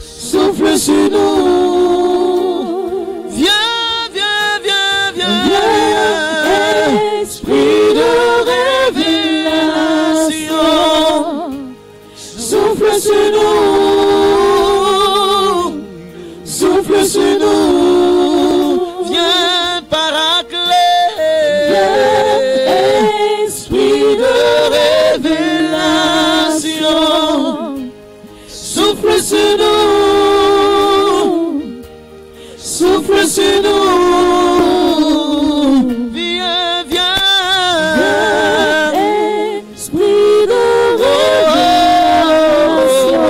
Souffle sur nous. Viens, viens, viens, viens. Esprit de révélation. Souffle sur nous. Souffle sur nous. Viens, Paraclet. Esprit de révélation. Souffle sur nous. Souffle sur nous. Viens, viens. Esprit de révélation.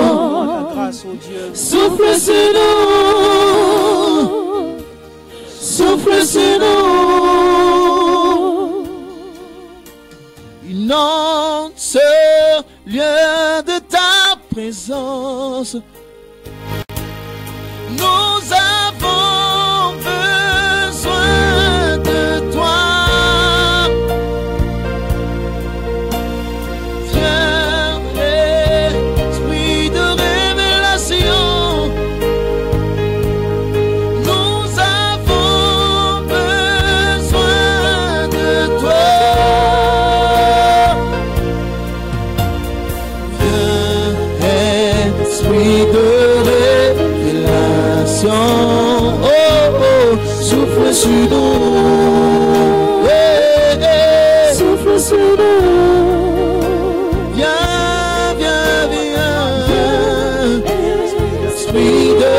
Souffle sur nous. Souffle sur nous. Inonde ce lieu de ta présence. Nous avons besoin de toi. Viens, esprit de révélation. Nous avons besoin de toi. Viens, esprit de révélation. Oh, oh, souffle sur nous. Souffle sur nous. Viens, viens, viens. Esprit de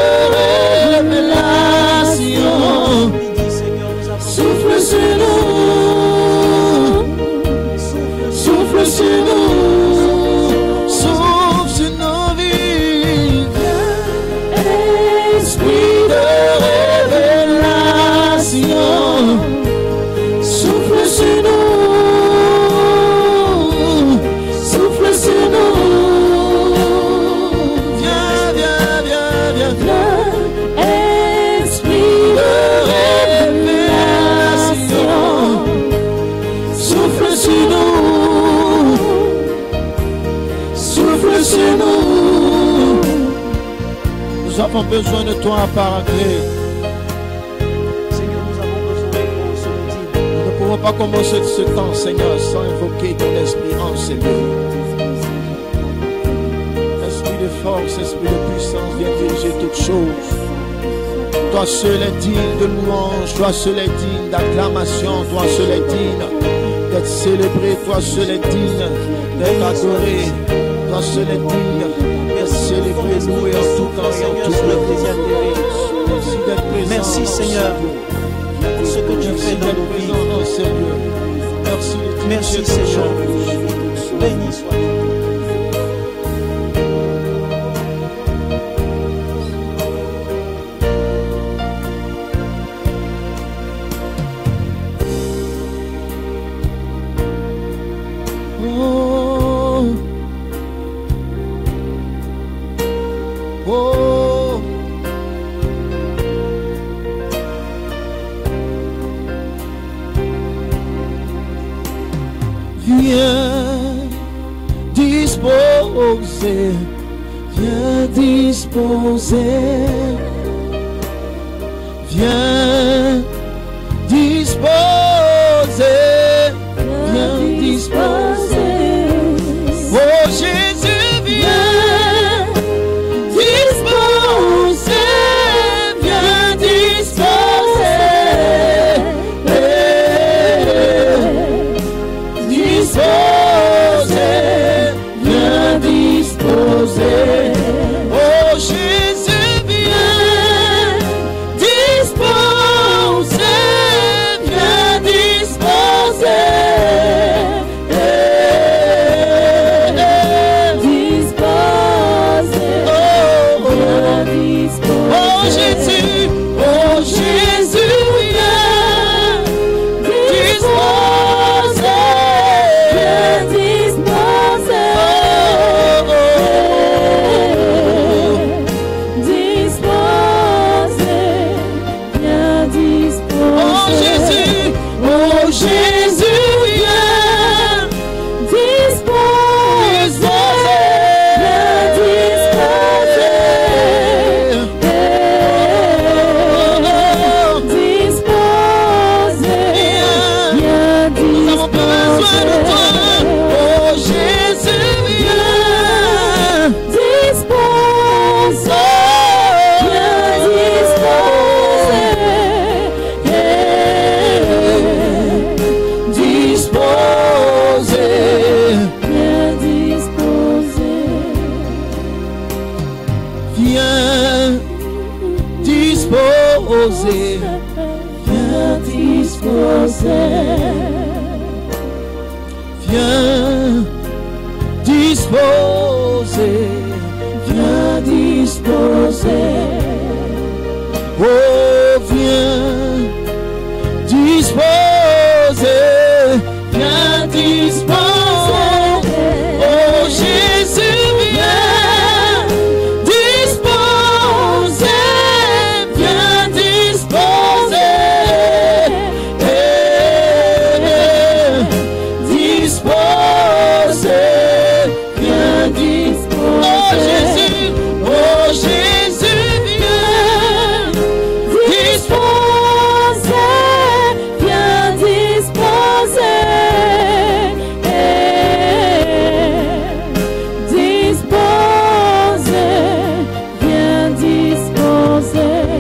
révélation. Souffle sur nous. Souffle sur nous. Souffle sur nos vies. Esprit de révélation. Souffle sur nous. Souffle sur nous. Viens, viens, viens, viens, viens. Esprit de révélation. Souffle sur nous. Souffle sur nous. Nous avons besoin de toi, Paraclet. Seigneur, nous avons besoin de toi ce midi. Nous ne pouvons pas commencer ce temps, Seigneur, sans invoquer ton esprit en ces lieux. Esprit de force, esprit de puissance, viens diriger toutes choses. Toi seul est digne de louange, toi seul est digne d'acclamation, toi seul est digne d'être célébré, toi seul est digne d'être adoré, toi seul est digne d'être célébré, loué en tout temps et en tout lieu. Merci d'être présent. Merci, Seigneur, pour ce que tu fais dans nos vies. Merci, merci Seigneur. Béni sois-tu. Oh, viens disposer, viens disposer, viens disposer, viens disposer. Oh Jésus, viens disposer, viens disposer, disposer, viens disposer. Oh Jésus, viens disposer, viens disposer. disposer, viens disposer, viens disposer, viens disposer, oh viens disposer, viens disposer, oh Jésus viens disposer, viens disposer, disposer, viens disposer, oh Jésus viens disposer, viens disposer, disposer, viens disposer.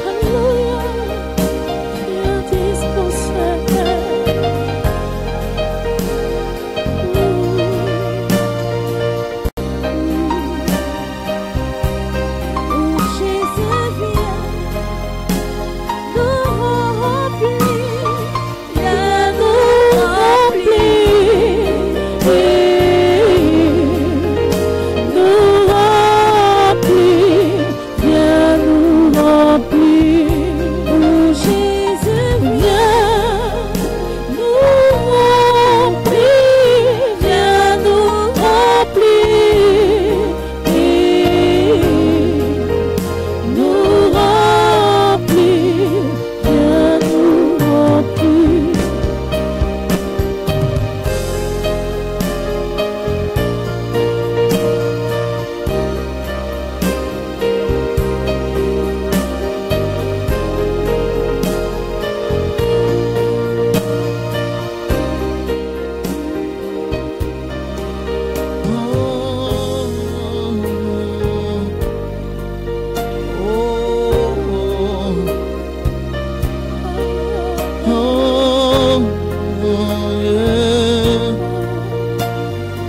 Alléluia, viens disposer. Jésus vient nous remplir, viens nous remplir, nous remplir, viens nous remplir. Jésus vient nous remplir, viens nous remplir. Nous remplir, viens nous remplir.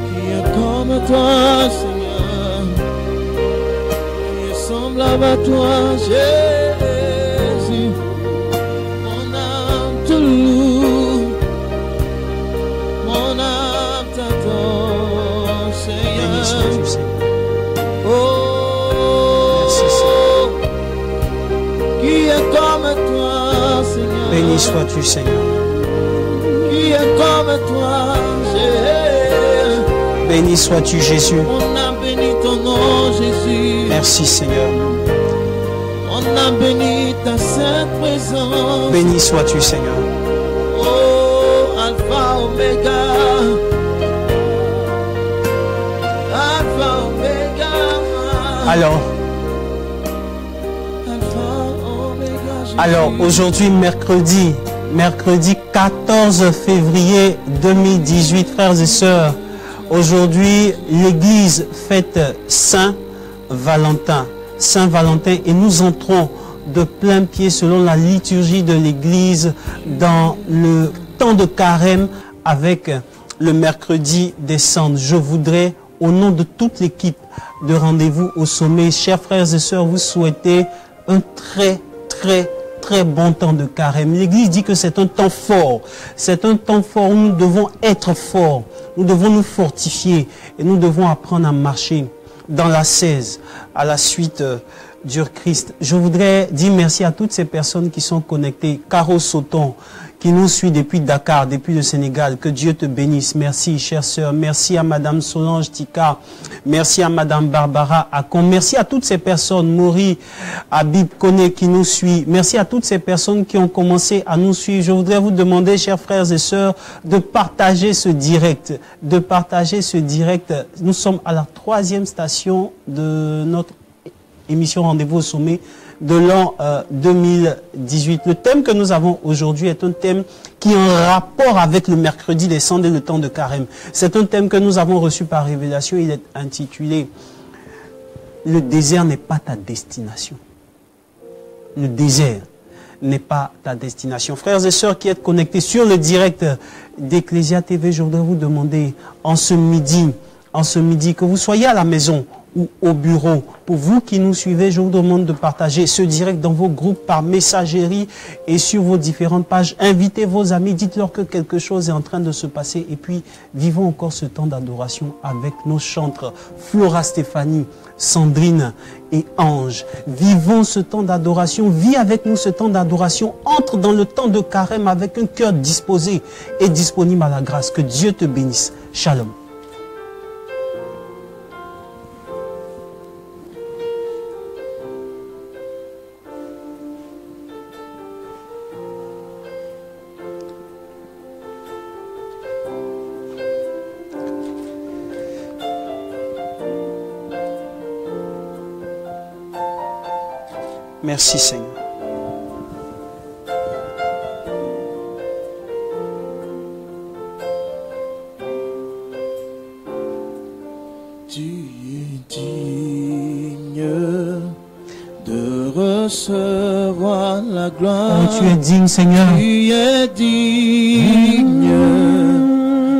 Qui est comme toi, Seigneur, qui est semblable à toi, Jésus. Mon âme te loue, mon âme t'adore, Béni Seigneur. sois-tu, Seigneur. Oh, Merci, qui est comme toi, Seigneur. Béni sois-tu, Seigneur. Qui est comme toi, Jésus. Béni sois-tu, Jésus. On a béni ton nom, Jésus. Merci, Seigneur. On a béni ta sainte présence. Béni sois-tu, Seigneur. Oh, Alpha, Omega. Alpha, Omega. Alors, Alpha, Omega, Jésus. Alors aujourd'hui, mercredi 14 février 2018, frères et sœurs, aujourd'hui l'Église fête Saint-Valentin. Saint-Valentin, et nous entrons de plein pied selon la liturgie de l'Église dans le temps de carême avec le mercredi des Cendres. Je voudrais, au nom de toute l'équipe de Rendez-vous au Sommet, chers frères et sœurs, vous souhaiter un très bon temps de carême. L'Église dit que c'est un temps fort. C'est un temps fort où nous devons être forts. Nous devons nous fortifier et nous devons apprendre à marcher dans l'ascèse à la suite du Christ. Je voudrais dire merci à toutes ces personnes qui sont connectées. Caro Soton, qui nous suit depuis Dakar, depuis le Sénégal. Que Dieu te bénisse. Merci, chère sœur. Merci à Madame Solange Tika. Merci à Madame Barbara Akon. Merci à toutes ces personnes. Maury, Habib Kone qui nous suit. Merci à toutes ces personnes qui ont commencé à nous suivre. Je voudrais vous demander, chers frères et sœurs, de partager ce direct. De partager ce direct. Nous sommes à la 3e station de notre émission Rendez-vous au Sommet de l'an 2018. Le thème que nous avons aujourd'hui est un thème qui est en rapport avec le mercredi des Cendres et le temps de carême. C'est un thème que nous avons reçu par révélation. Il est intitulé « Le désert n'est pas ta destination ». Le désert n'est pas ta destination. Frères et sœurs qui êtes connectés sur le direct d'Ecclesia TV, je voudrais vous demander en ce midi en ce midi, que vous soyez à la maison ou au bureau. Pour vous qui nous suivez, je vous demande de partager ce direct dans vos groupes par messagerie et sur vos différentes pages. Invitez vos amis, dites-leur que quelque chose est en train de se passer et puis vivons encore ce temps d'adoration avec nos chantres Flora Stéphanie, Sandrine et Ange. Vivons ce temps d'adoration, vis avec nous ce temps d'adoration, entre dans le temps de carême avec un cœur disposé et disponible à la grâce. Que Dieu te bénisse. Shalom. Merci Seigneur. Tu es digne de recevoir la gloire. Oh, tu es digne Seigneur. Tu es digne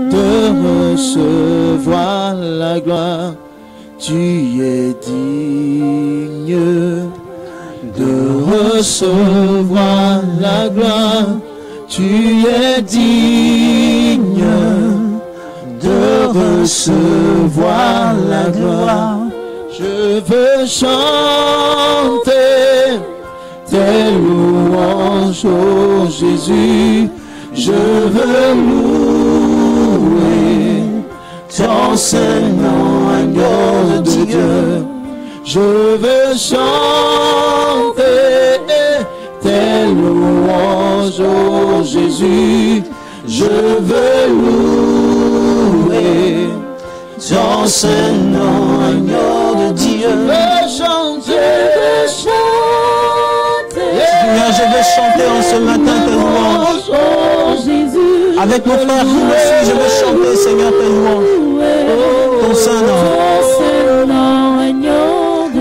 de recevoir la gloire. Tu es digne de recevoir la gloire. Tu es digne de recevoir la gloire. Je veux chanter tes louanges, oh Jésus. Je veux louer ton Saint-Nom, agneau de Dieu. Je veux chanter tes louanges, oh Jésus. Je veux louer ton Saint-Nom, agneau de Dieu. Je veux chanter, Seigneur, je veux chanter en ce matin tes louanges. oh Jésus. Avec mon frère qui me suit, je veux chanter, Seigneur, tes louanges. Ton Saint-Nom.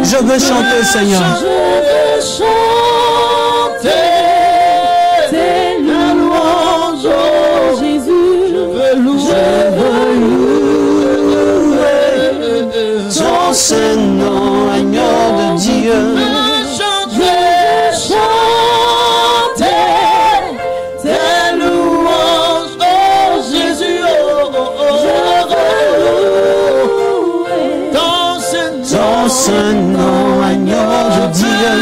Je veux chanter, Seigneur. Je veux chanter tes louanges, oh Jésus. Je veux louer Ton Saint-Nom, agneau de Dieu. Je veux chanter tes louanges, oh Jésus. Je veux louer ton Saint-Nom, agneau de Dieu.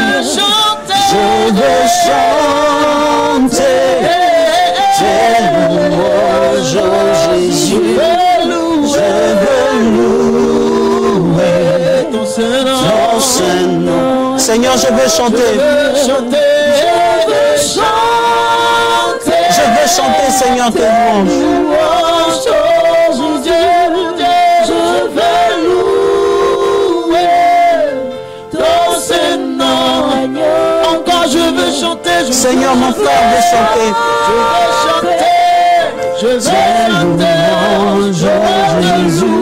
Je veux chanter tes louanges, oh Jésus. Je veux louer ton Saint-Nom. Seigneur, je veux chanter. Je veux chanter, Seigneur, tes louanges. Seigneur, mon frère veut chanter. Je veux chanter louange, oh Jésus.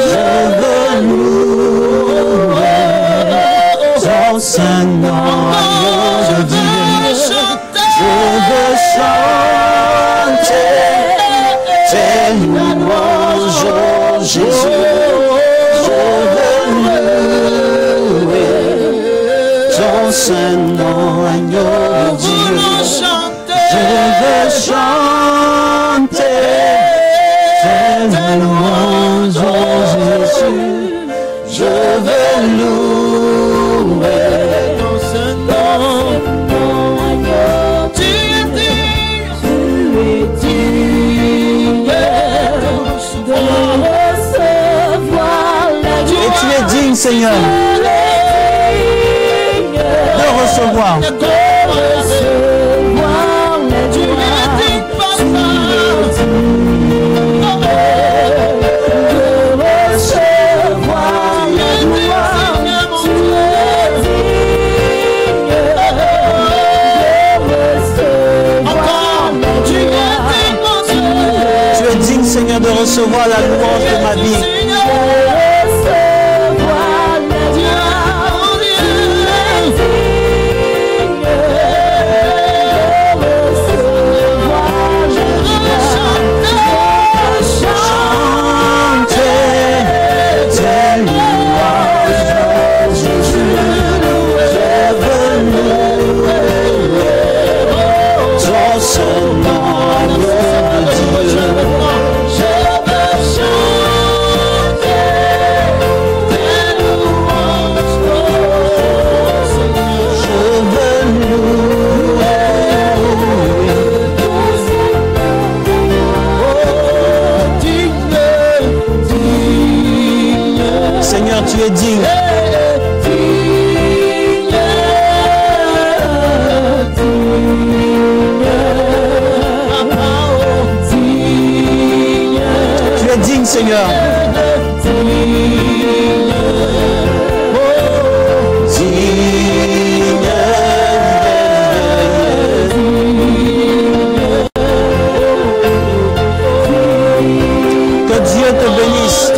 Je veux louer ton Saint-Nom, agneau de Dieu. Je veux chanter tes louanges, oh Jésus. Je veux louer ton Saint-Nom, agneau de Dieu. Je veux chanter tes louanges, oh Jésus. Je veux louer ton Saint-Nom. Tu es digne de recevoir la gloire. Et tu es digne, Seigneur, de recevoir. Seigneur, de recevoir la louange de ma vie. Chanter Seigneur, tu es digne. Tu es digne, Seigneur. Que Dieu te bénisse.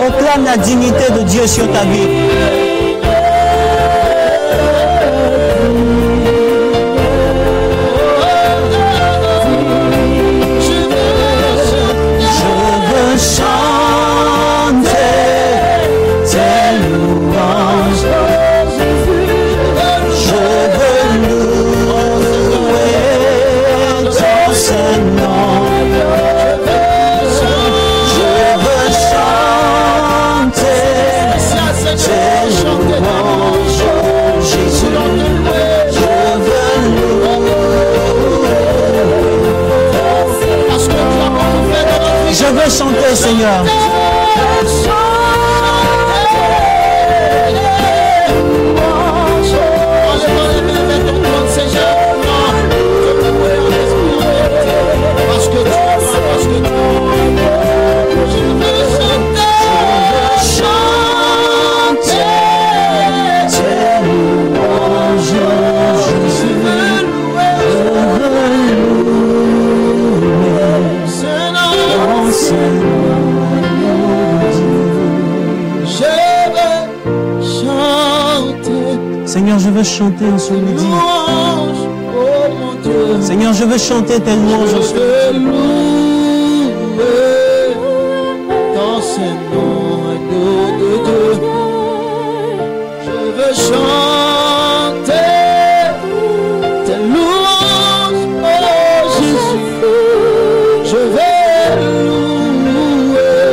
Proclame la dignité de Dieu sur ta vie. Je veux chanter tes louanges. Je veux louer ton Saint-Nom. Je veux chanter tes louanges, Jésus. Je veux louer. Je veux chanter, Seigneur. Parce que Seigneur, je veux chanter en ce midi. louange, oh mon Dieu. Seigneur, je veux chanter tes louanges en ce Je veux louer dans ces noms de Dieu. Je veux chanter tes louanges, oh Jésus. Je vais louer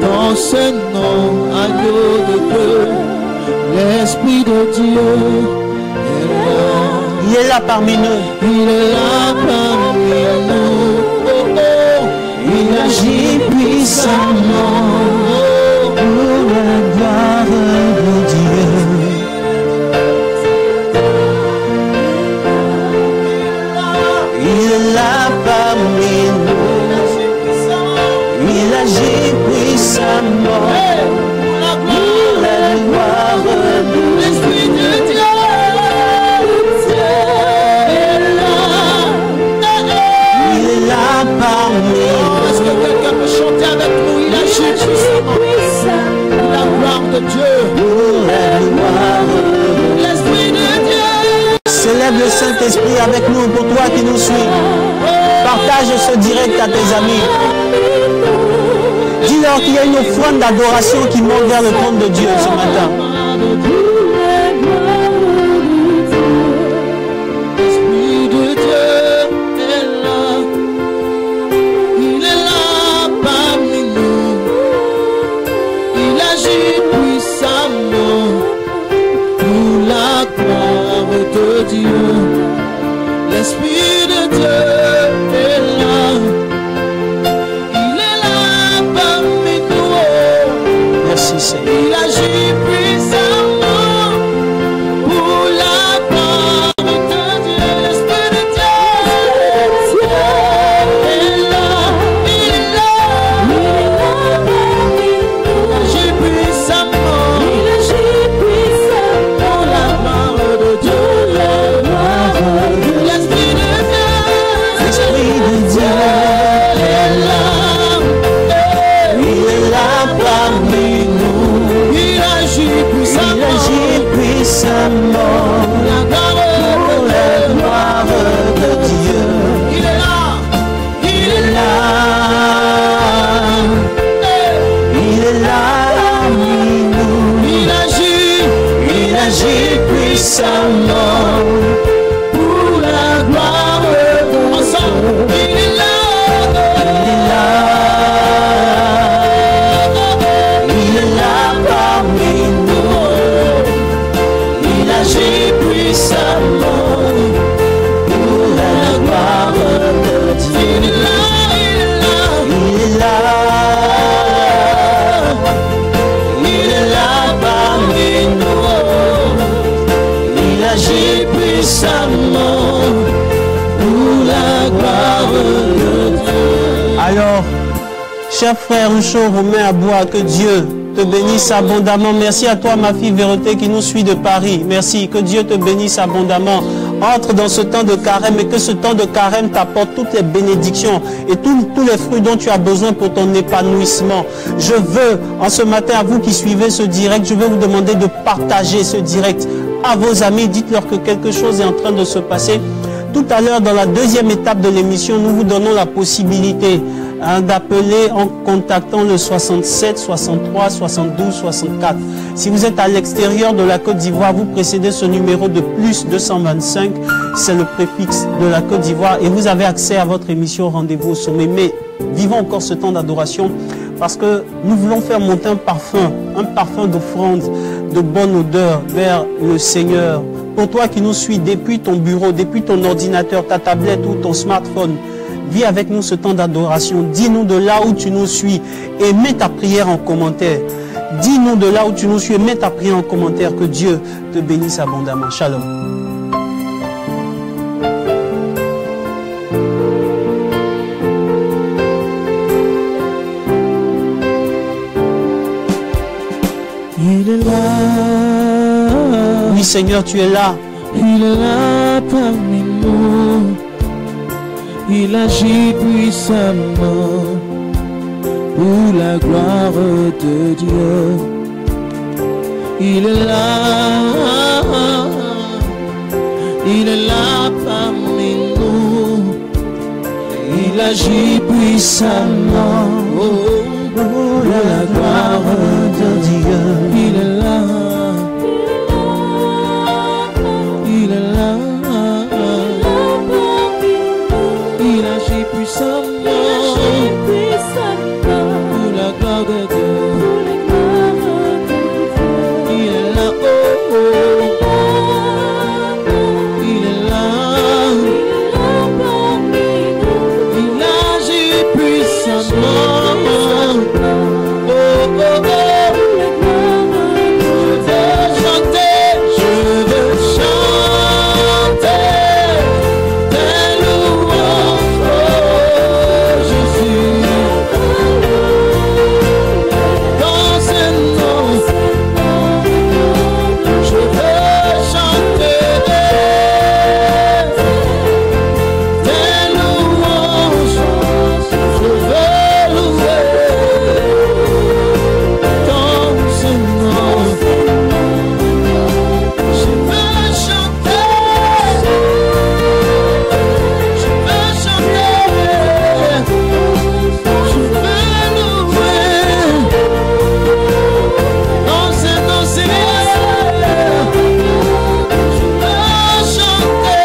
dans ces noms agneau de Dieu. L'Esprit de Dieu est là. Il est là parmi nous. Il est là parmi nous. Oh, oh. Il agit puissamment Pour la gloire de Dieu. Il est là parmi nous. Il agit puissamment. Pour la gloire de Dieu. L'Esprit de Dieu est là. Il est là parmi nous. Est-ce que quelqu'un peut chanter avec nous? Il agit puissamment. La gloire de Dieu. Pour la gloire de Dieu. L'Esprit de Dieu. Célèbre le Saint-Esprit avec nous pour toi qui nous suis. Partage ce direct à tes amis. Dis-leur qu'il y a une offrande d'adoration qui monte vers le trône de Dieu ce matin. L'Esprit de Dieu est là. Il est là parmi nous. Il agit puissamment pour la gloire de Dieu. L'Esprit de Dieu est là. Il est là parmi nous. Merci Seigneur. Il agit puissamment pour la gloire de Dieu. L'Esprit de Dieu est là. Il est là. Il agit puissamment pour la gloire de Dieu. L'Esprit de Dieu agit puissamment pour la gloire de Dieu. Alors, chers frères Ruchon, Romain, Aboua, que Dieu te bénisse abondamment. Merci à toi, ma fille Véroté, qui nous suit de Paris. Merci, que Dieu te bénisse abondamment. Entre dans ce temps de carême et que ce temps de carême t'apporte toutes les bénédictions et tous les fruits dont tu as besoin pour ton épanouissement. Je veux, en ce matin, à vous qui suivez ce direct, je veux vous demander de partager ce direct à vos amis. Dites-leur que quelque chose est en train de se passer. Tout à l'heure, dans la deuxième étape de l'émission, nous vous donnons la possibilité d'appeler en contactant le 67 63 72 64. Si vous êtes à l'extérieur de la Côte d'Ivoire, vous précédez ce numéro de plus 225, c'est le préfixe de la Côte d'Ivoire et vous avez accès à votre émission Rendez-vous au sommet. Mais vivons encore ce temps d'adoration parce que nous voulons faire monter un parfum d'offrande, de bonne odeur vers le Seigneur. Pour toi qui nous suis depuis ton bureau, depuis ton ordinateur, ta tablette ou ton smartphone, vis avec nous ce temps d'adoration. Dis-nous de là où tu nous suis et mets ta prière en commentaire. Dis-nous de là où tu nous suis et mets ta prière en commentaire. Que Dieu te bénisse abondamment. Shalom. Il est là. Oui, Seigneur, tu es là. Il est là parmi nous. Il agit puissamment pour la gloire de Dieu. Il est là parmi nous. Il agit puissamment pour la gloire de Dieu. Il est là. Il est là. Il agit puissamment pour la gloire de Dieu. Il est là, oh, oh. Il est là. Il agit puissamment. Oh, oh, oh. Je veux chanter tes louanges, oh Jésus. Dans ce nom, je veux chanter tes louanges. Je veux louer dans ce nom. Je veux chanter, je veux chanter, je veux louer dans ce nom, Seigneur. Je veux chanter,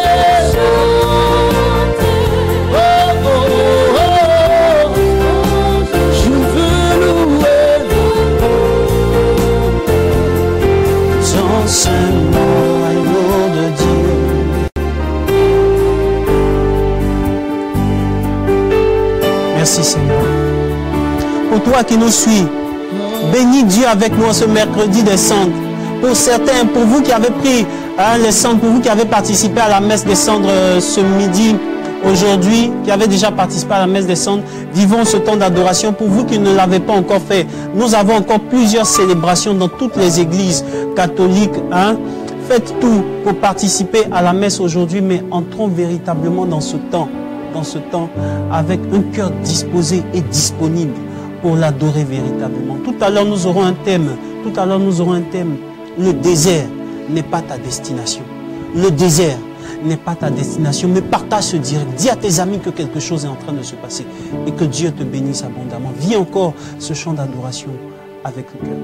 oh, oh, oh, je veux louer Dans ce nom, agneau de Dieu. Merci Seigneur. Pour toi qui nous suis, bénis Dieu avec nous en ce mercredi des cendres. Pour certains, pour vous qui avez pris les cendres, pour vous qui avez participé à la messe des cendres ce midi, aujourd'hui, qui avez déjà participé à la messe des cendres, vivons ce temps d'adoration. Pour vous qui ne l'avez pas encore fait, nous avons encore plusieurs célébrations dans toutes les églises catholiques. Faites tout pour participer à la messe aujourd'hui, mais entrons véritablement dans ce temps avec un cœur disposé et disponible pour l'adorer véritablement. Tout à l'heure, nous aurons un thème. Le désert n'est pas ta destination. Le désert n'est pas ta destination, mais partage ce direct. Dis à tes amis que quelque chose est en train de se passer et que Dieu te bénisse abondamment. Vis encore ce chant d'adoration avec le cœur.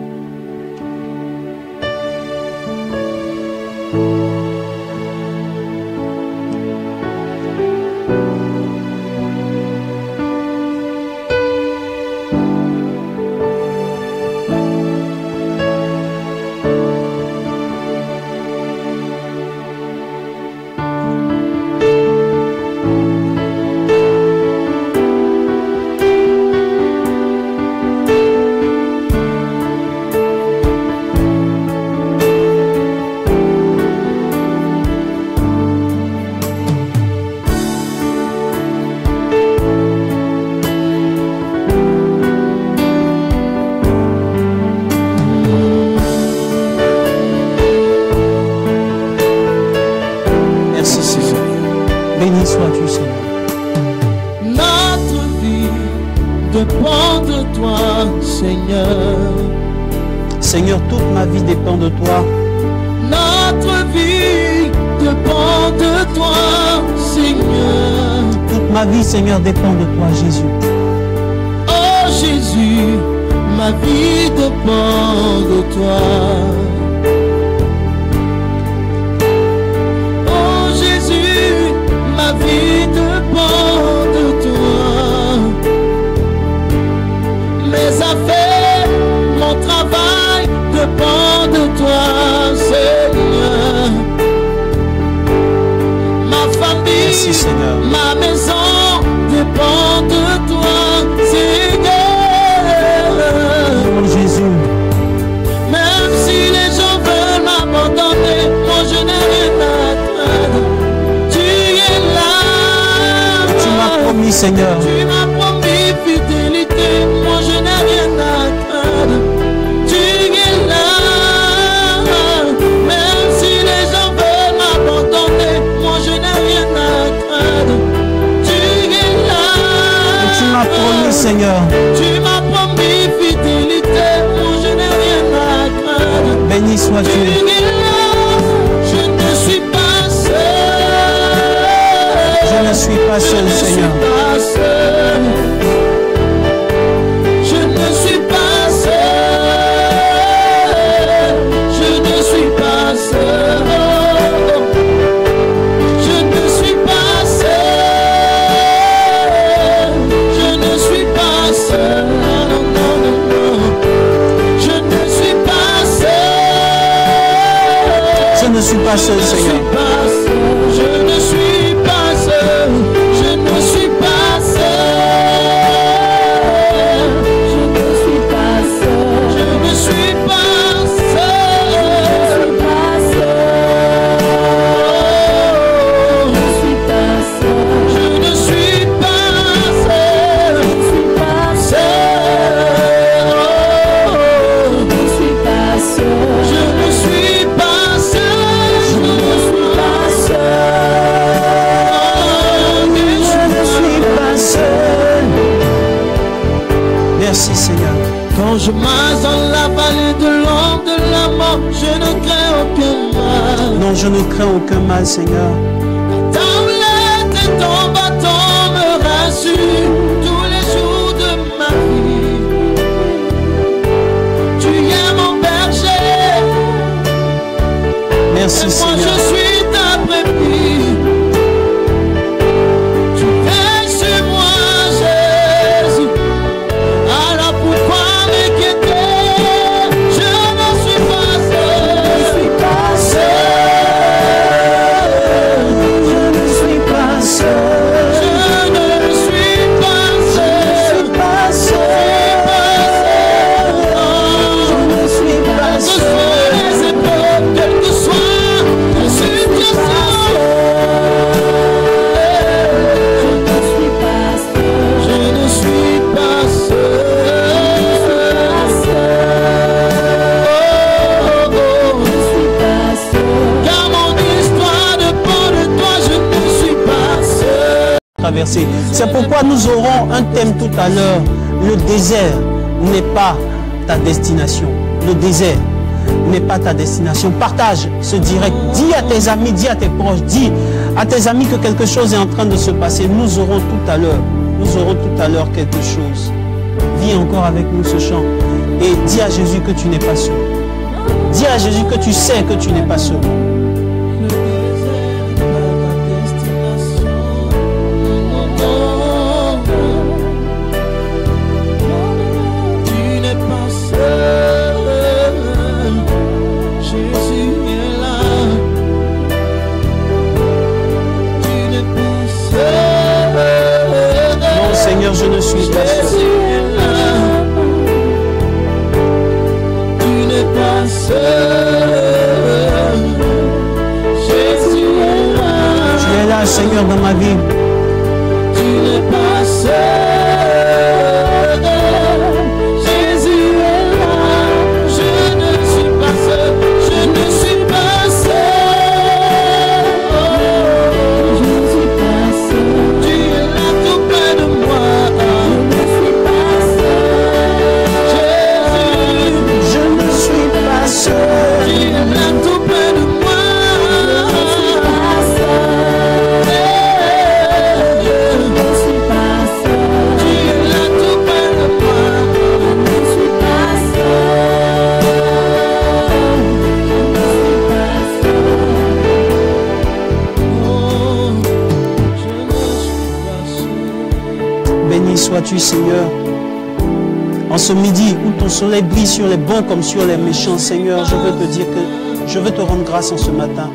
Béni sois-tu, Seigneur. Notre vie dépend de toi, Seigneur. Seigneur, toute ma vie dépend de toi. Notre vie dépend de toi, Seigneur. Toute ma vie, Seigneur, dépend de toi, Jésus. Oh Jésus, ma vie dépend de toi. Oh Jésus, ma vie dépend de toi. Mes affaires, mon travail dépend de toi, Seigneur. Ma famille, Merci, Seigneur. ma maison dépend de toi, Seigneur. Oh Jésus. Même si les gens veulent m'abandonner, moi je n'ai rien à craindre. Tu es là. Tu m'as promis, Seigneur. Tu m'as promis fidélité, moi je n'ai rien à craindre. Tu es là. Même si les gens veulent m'abandonner, moi je n'ai rien à craindre. Tu es là. Tu m'as promis, Seigneur. Tu m'as promis fidélité, moi je n'ai rien à craindre. Béni Tu sois-tu. es là. Je ne suis pas seul. Je ne suis pas seul, Seigneur. Je ne suis pas seul. Je ne suis pas seul. Je ne suis pas seul. Je ne suis pas seul. Non, non, non, non. Je ne suis pas seul. Je ne suis pas seul, Seigneur. Je ne suis pas seul. Je ne suis pas seul. Je ne suis pas seul. Je ne suis pas seul. Je ne suis pas seul. Je ne suis pas seul. Merci, Seigneur. Quand je marche dans la vallée de l'ombre de la mort, je ne crains aucun mal. Non, je ne crains aucun mal, Seigneur. Ta houlette et ton bâton me rassurent tous les jours de ma vie. Tu es mon berger. Merci, Et moi Seigneur. je suis ta brebis. Tu veilles sur moi, Jésus. Alors pourquoi m'inquiéter? Je ne suis pas seul. Je ne suis pas seul. Je ne suis pas seul. Je ne suis pas seul. Je ne suis pas seul. Je ne suis pas seul. Les épreuves, quelles que soient les situations. Je ne suis pas seul. Car mon histoire dépend de toi, je ne suis pas seul. Traverser. C'est pourquoi nous aurons un thème tout à l'heure. Le désert n'est pas ta destination. Le désert n'est pas ta destination. Partage ce direct. Dis à tes amis, dis à tes proches, dis à tes amis que quelque chose est en train de se passer. Nous aurons tout à l'heure quelque chose. Vis encore avec nous ce chant. Et dis à Jésus que tu n'es pas seul. Dis à Jésus que tu sais que tu n'es pas seul. Le désert n'est pas ma destination. Non, tu n'es pas seul. Jésus est là. Tu n'es pas seul. Non, Seigneur, je ne suis pas seul. Jésus est là. Tu n'es pas seul. Jésus est là. Tu es là, Seigneur, dans ma vie. Tu n'es pas seul. Jésus est là. Je ne suis pas seul. Je ne suis pas seul. Je ne suis pas sois-tu, Seigneur. En ce midi où ton soleil brille sur les bons comme sur les méchants, Seigneur, je veux te dire que je veux te rendre grâce en ce matin.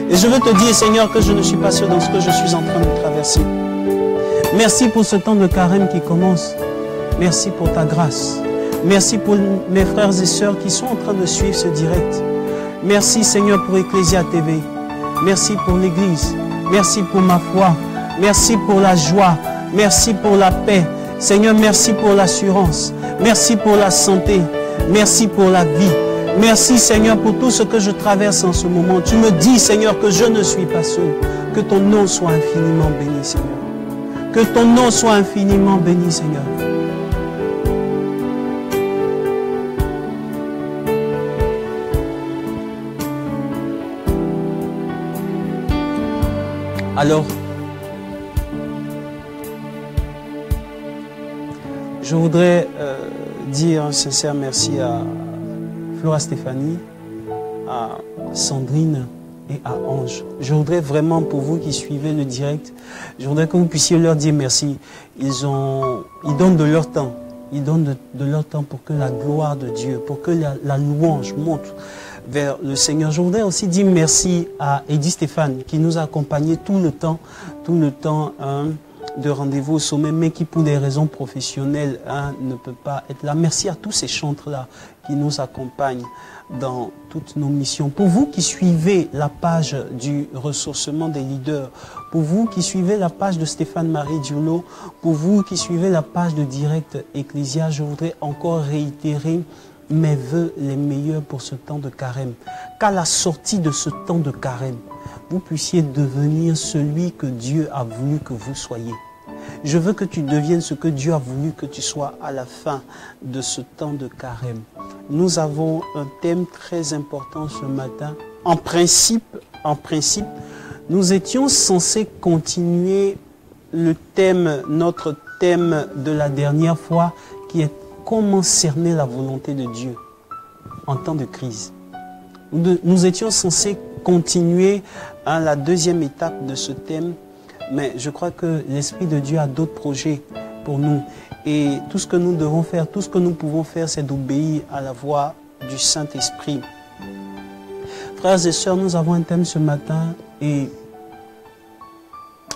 Et je veux te dire, Seigneur, que je ne suis pas seul dans ce que je suis en train de traverser. Merci pour ce temps de carême qui commence. Merci pour ta grâce. Merci pour mes frères et sœurs qui sont en train de suivre ce direct. Merci, Seigneur, pour Ecclesia TV. Merci pour l'Église. Merci pour ma foi. Merci pour la joie. Merci pour la paix. Seigneur, merci pour l'assurance. Merci pour la santé. Merci pour la vie. Merci, Seigneur, pour tout ce que je traverse en ce moment. Tu me dis, Seigneur, que je ne suis pas seul. Que ton nom soit infiniment béni, Seigneur. Que ton nom soit infiniment béni, Seigneur. Alors, je voudrais dire un sincère merci à Flora Stéphanie, à Sandrine et à Ange. Je voudrais vraiment, pour vous qui suivez le direct, je voudrais que vous puissiez leur dire merci. Ils donnent de leur temps. Ils donnent de leur temps pour que la gloire de Dieu, pour que la louange monte vers le Seigneur. Je voudrais aussi dire merci à Eddie Stéphane qui nous a accompagnés tout le temps de rendez-vous au sommet, mais qui pour des raisons professionnelles ne peut pas être là. Merci à tous ces chantres-là qui nous accompagnent dans toutes nos missions. Pour vous qui suivez la page du ressourcement des leaders, pour vous qui suivez la page de Stéphane-Marie Diolo, pour vous qui suivez la page de Direct Ecclesia, je voudrais encore réitérer mes vœux les meilleurs pour ce temps de carême. Qu'à la sortie de ce temps de carême, vous puissiez devenir celui que Dieu a voulu que vous soyez. Je veux que tu deviennes ce que Dieu a voulu que tu sois à la fin de ce temps de carême. Nous avons un thème très important ce matin. En principe, nous étions censés continuer notre thème de la dernière fois, qui est comment cerner la volonté de Dieu en temps de crise. Nous étions censés continuer la deuxième étape de ce thème, mais je crois que l'Esprit de Dieu a d'autres projets pour nous. Et tout ce que nous devons faire, tout ce que nous pouvons faire, c'est d'obéir à la voix du Saint-Esprit. Frères et sœurs, nous avons un thème ce matin et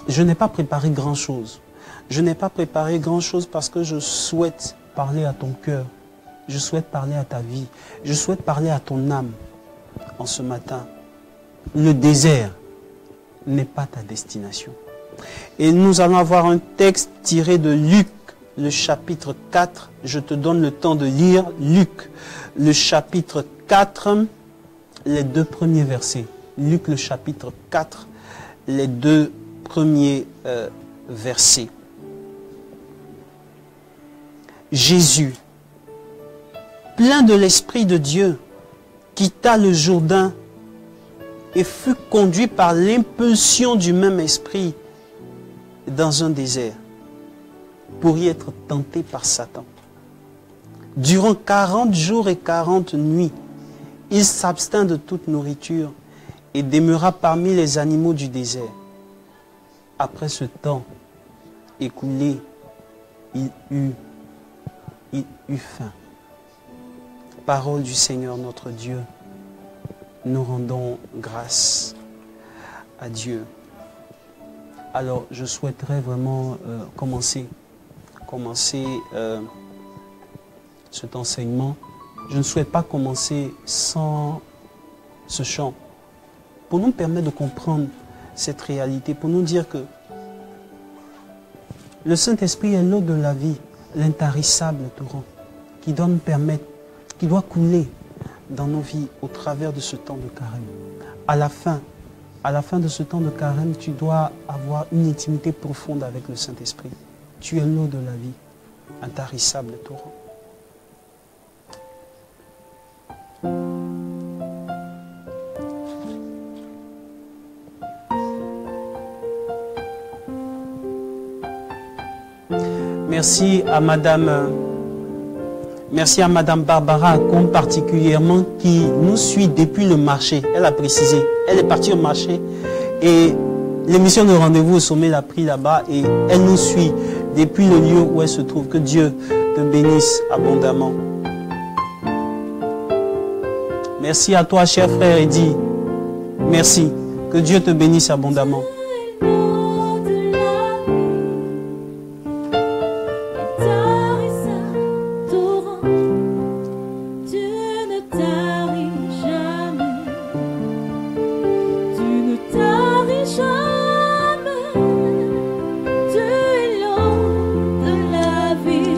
je n'ai pas préparé grand-chose. Je n'ai pas préparé grand-chose parce que je souhaite parler à ton cœur. Je souhaite parler à ta vie. Je souhaite parler à ton âme en ce matin. Le désert n'est pas ta destination. Et nous allons avoir un texte tiré de Luc, le chapitre 4. Je te donne le temps de lire Luc, le chapitre 4, les 2 premiers versets. Luc, le chapitre 4, les 2 premiers versets. Jésus, plein de l'Esprit de Dieu, quitta le Jourdain et fut conduit par l'impulsion du même Esprit dans un désert pour y être tenté par Satan. Durant 40 jours et 40 nuits, il s'abstint de toute nourriture et demeura parmi les animaux du désert. Après ce temps écoulé, il eut faim. Parole du Seigneur notre Dieu. Nous rendons grâce à Dieu. Alors, je souhaiterais vraiment commencer cet enseignement. Je ne souhaite pas commencer sans ce chant, pour nous permettre de comprendre cette réalité, pour nous dire que le Saint-Esprit est l'eau de la vie, l'intarissable torrent, qui doit nous permettre, qui doit couler dans nos vies au travers de ce temps de carême. À la fin de ce temps de carême, tu dois avoir une intimité profonde avec le Saint-Esprit. Tu es l'eau de la vie, intarissable torrent. Merci à Madame Barbara Combe particulièrement qui nous suit depuis le marché. Elle a précisé, elle est partie au marché et l'émission de Rendez-vous au sommet l'a pris là-bas et elle nous suit depuis le lieu où elle se trouve. Que Dieu te bénisse abondamment. Merci à toi, cher frère Eddy. Merci. Que Dieu te bénisse abondamment.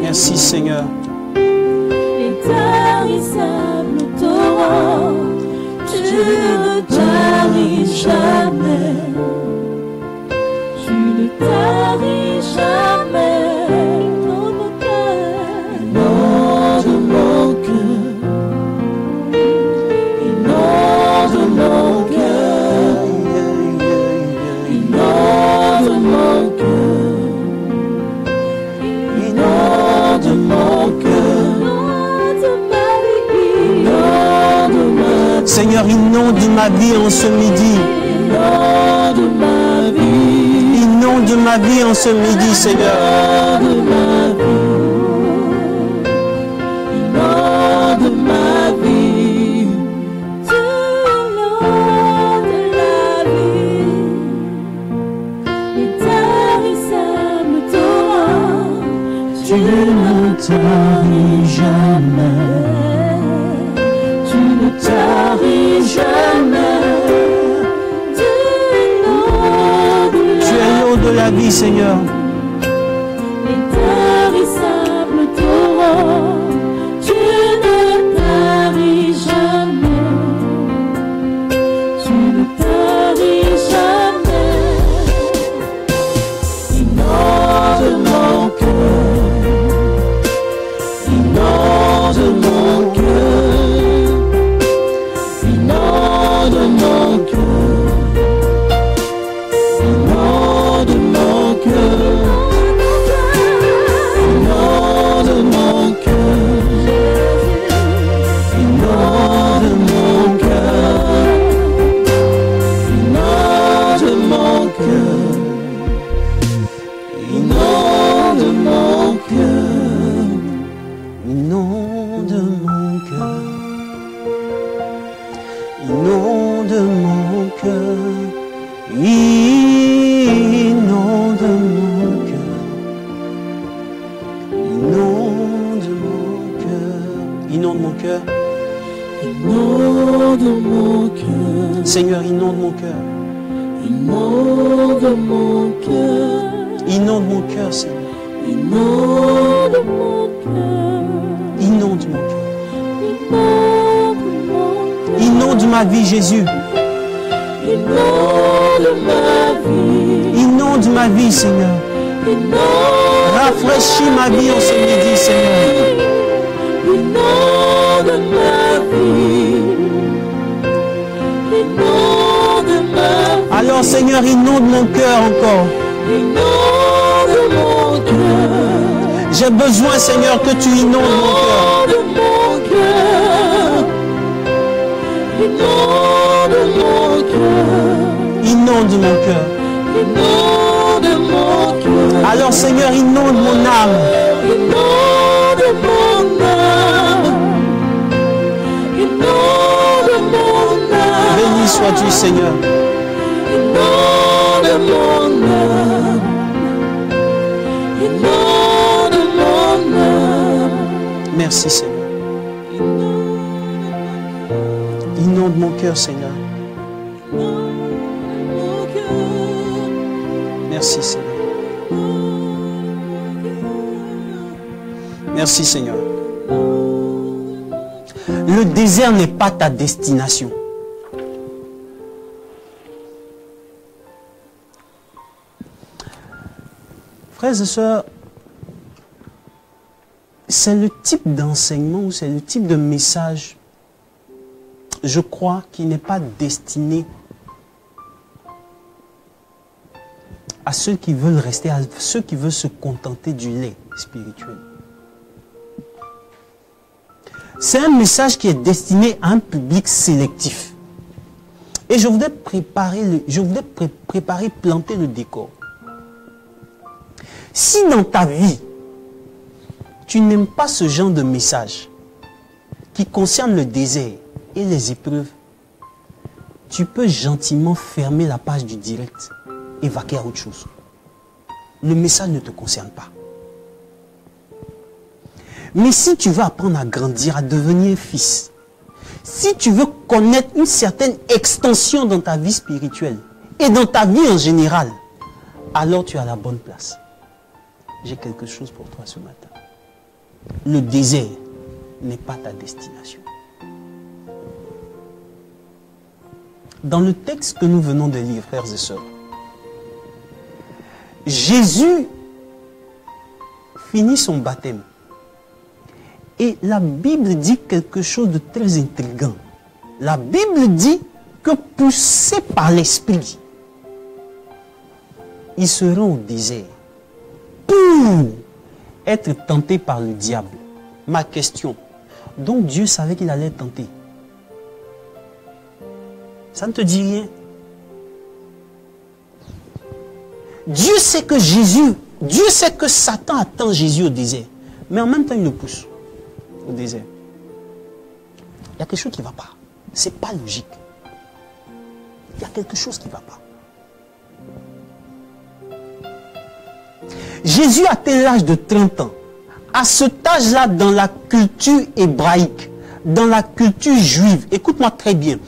Merci Seigneur. L'intarissable torrent, tu ne taris jamais. Tu ne taris jamais. Dans mon cœur, inonde mon cœur. Inonde mon cœur. Inonde mon cœur. Inonde mon cœur. Seigneur, inonde ma vie en ce midi. Inonde ma vie. Inonde ma vie en ce midi, Seigneur. Inonde ma vie. Inonde ma vie. Tu inondes la vie. L'intarissable torrent, tu ne taris jamais. Tu ne taris jamais. Tu inondes Tu es l'eau de la vie, Seigneur. l'intarissable torrent, tu ne taris jamais. Tu ne taris jamais. Inonde mon cœur. Inonde mon cœur. Inonde mon cœur. Inonde mon cœur. Inonde mon cœur. Inonde mon cœur. Inonde mon cœur. Inonde mon cœur. Inonde mon cœur. Inonde mon cœur. Inonde mon cœur. Inonde mon cœur. Inonde mon cœur. Inonde mon cœur. Seigneur, inonde mon cœur. Inonde mon cœur. Inonde mon cœur, Seigneur. Inonde mon cœur. Inonde mon cœur. Inonde mon cœur. Inonde ma vie, Jésus. Inonde ma vie. Inonde ma vie, Seigneur. Inonde Rafraîchis ma vie en ce midi, Seigneur. Inonde ma vie. Inonde ma vie. Alors, Seigneur, inonde mon cœur encore. Inonde mon cœur. J'ai besoin, Seigneur, que tu inondes mon cœur. Inonde mon cœur. Inonde mon cœur. Inonde mon cœur. Inonde mon cœur. Alors, Seigneur, inonde mon âme. Inonde mon âme. Inonde mon âme. Béni sois-tu, Seigneur. Inonde mon âme. Inonde mon âme. Merci, Seigneur. Inonde mon cœur, Seigneur. Merci, Seigneur. Merci, Seigneur. Le désert n'est pas ta destination. Frères et sœurs, c'est le type d'enseignement ou c'est le type de message, je crois, qui n'est pas destiné à ceux qui veulent rester, à ceux qui veulent se contenter du lait spirituel. C'est un message qui est destiné à un public sélectif. Et je voudrais planter le décor. Si dans ta vie, tu n'aimes pas ce genre de message qui concerne le désert et les épreuves, tu peux gentiment fermer la page du direct et vaquer à autre chose. Le message ne te concerne pas. Mais si tu veux apprendre à grandir, à devenir fils, si tu veux connaître une certaine extension dans ta vie spirituelle et dans ta vie en général, alors tu es à la bonne place. J'ai quelque chose pour toi ce matin. Le désert n'est pas ta destination. Dans le texte que nous venons de lire, frères et sœurs, Jésus finit son baptême. Et la Bible dit quelque chose de très intriguant. La Bible dit que poussé par l'Esprit, il se rend au désert pour être tenté par le diable. Ma question, donc Dieu savait qu'il allait tenter. Ça ne te dit rien? Dieu sait que Dieu sait que Satan attend Jésus au désert. Mais en même temps, il le pousse au désert. Il y a quelque chose qui ne va pas. Ce n'est pas logique. Il y a quelque chose qui ne va pas. Jésus atteint l'âge de 30 ans. À cet âge-là, dans la culture hébraïque, dans la culture juive, écoute-moi très bien,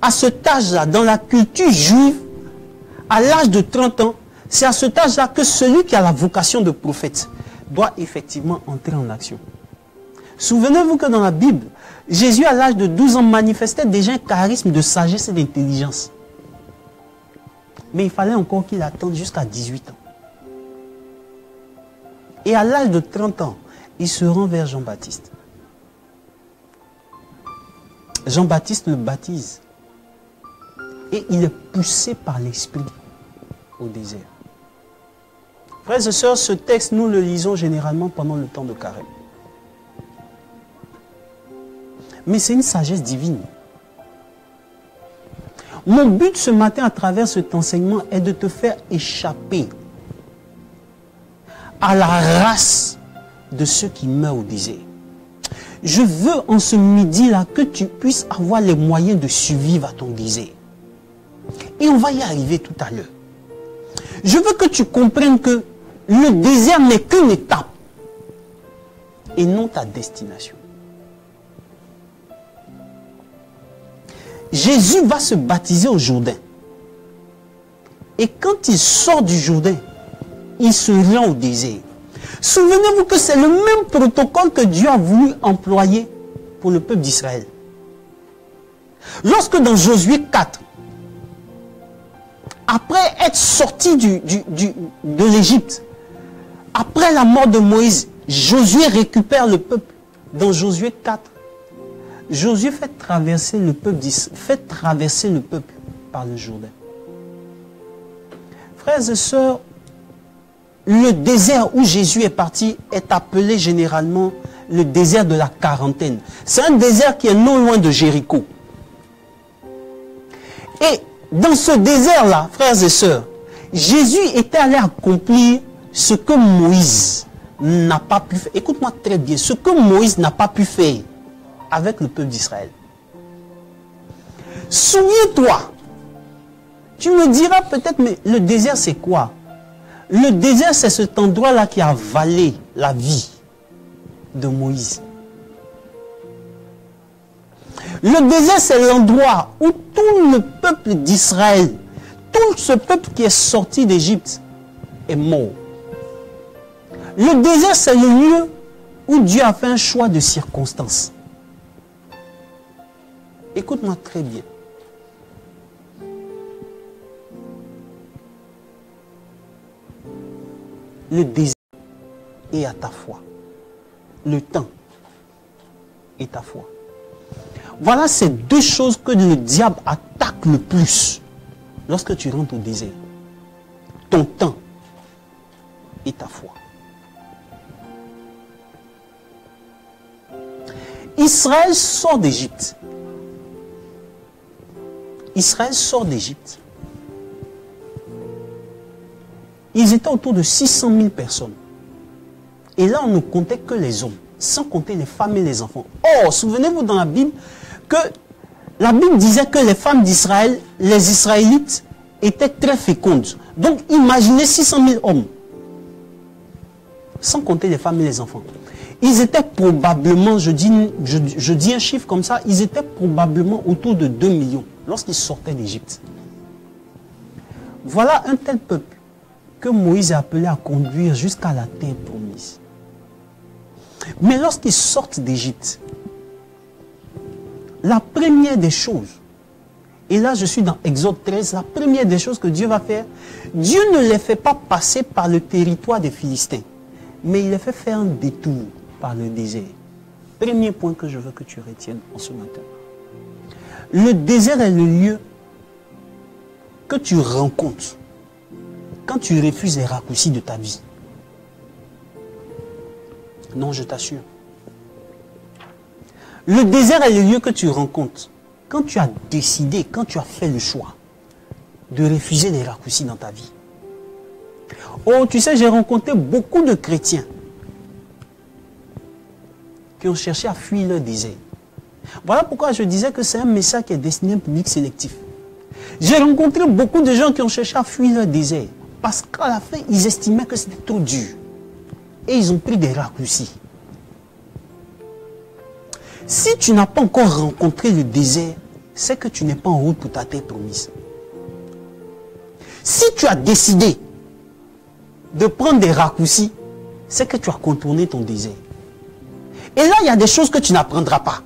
à cet âge-là, dans la culture juive, à l'âge de 30 ans, c'est à cet âge-là que celui qui a la vocation de prophète doit effectivement entrer en action. Souvenez-vous que dans la Bible, Jésus à l'âge de 12 ans manifestait déjà un charisme de sagesse et d'intelligence. Mais il fallait encore qu'il attende jusqu'à 18 ans. Et à l'âge de 30 ans, il se rend vers Jean-Baptiste. Jean-Baptiste le baptise. Et il est poussé par l'Esprit au désert. Frères et sœurs, ce texte, nous le lisons généralement pendant le temps de carême. Mais c'est une sagesse divine. Mon but ce matin à travers cet enseignement est de te faire échapper à la race de ceux qui meurent au désert. Je veux en ce midi-là que tu puisses avoir les moyens de survivre à ton désert. Et on va y arriver tout à l'heure. Je veux que tu comprennes que le désert n'est qu'une étape et non ta destination. Jésus va se baptiser au Jourdain. Et quand il sort du Jourdain, il se rend au désert. Souvenez-vous que c'est le même protocole que Dieu a voulu employer pour le peuple d'Israël. Lorsque dans Josué 4, après être sorti de l'Égypte, après la mort de Moïse, Josué récupère le peuple. Dans Josué 4, Josué fait traverser le peuple par le Jourdain. Frères et sœurs, le désert où Jésus est parti est appelé généralement le désert de la quarantaine. C'est un désert qui est non loin de Jéricho. Et dans ce désert-là, frères et sœurs, Jésus était allé accomplir ce que Moïse n'a pas pu faire. Écoute-moi très bien, ce que Moïse n'a pas pu faire avec le peuple d'Israël. Souviens-toi, tu me diras peut-être, mais le désert c'est quoi? Le désert c'est cet endroit-là qui a avalé la vie de Moïse. Le désert c'est l'endroit où tout le peuple d'Israël, tout ce peuple qui est sorti d'Égypte est mort. Le désert c'est le lieu où Dieu a fait un choix de circonstances. Écoute-moi très bien. Le désir est à ta foi. Le temps est ta foi. Voilà ces deux choses que le diable attaque le plus lorsque tu rentres au désert. Ton temps et ta foi. Israël sort d'Égypte. Israël sort d'Égypte. Ils étaient autour de 600 000 personnes. Et là, on ne comptait que les hommes, sans compter les femmes et les enfants. Or, souvenez-vous dans la Bible que la Bible disait que les femmes d'Israël, les Israélites, étaient très fécondes. Donc, imaginez 600 000 hommes, sans compter les femmes et les enfants. Ils étaient probablement, je dis un chiffre comme ça, ils étaient probablement autour de 2 millions lorsqu'ils sortaient d'Égypte. Voilà un tel peuple que Moïse a appelé à conduire jusqu'à la terre promise. Mais lorsqu'ils sortent d'Égypte, la première des choses, et là je suis dans Exode 13, la première des choses que Dieu va faire, Dieu ne les fait pas passer par le territoire des Philistins, mais il les fait faire un détour par le désert. Premier point que je veux que tu retiennes en ce matin. Le désert est le lieu que tu rencontres quand tu refuses les raccourcis de ta vie. Non, je t'assure. Le désert est le lieu que tu rencontres quand tu as décidé, quand tu as fait le choix de refuser les raccourcis dans ta vie. Oh, tu sais, j'ai rencontré beaucoup de chrétiens qui ont cherché à fuir leur désert. Voilà pourquoi je disais que c'est un message qui est destiné à un public sélectif. J'ai rencontré beaucoup de gens qui ont cherché à fuir leur désert parce qu'à la fin, ils estimaient que c'était trop dur. Et ils ont pris des raccourcis. Si tu n'as pas encore rencontré le désert, c'est que tu n'es pas en route pour ta terre promise. Si tu as décidé de prendre des raccourcis, c'est que tu as contourné ton désert. Et là, il y a des choses que tu n'apprendras pas.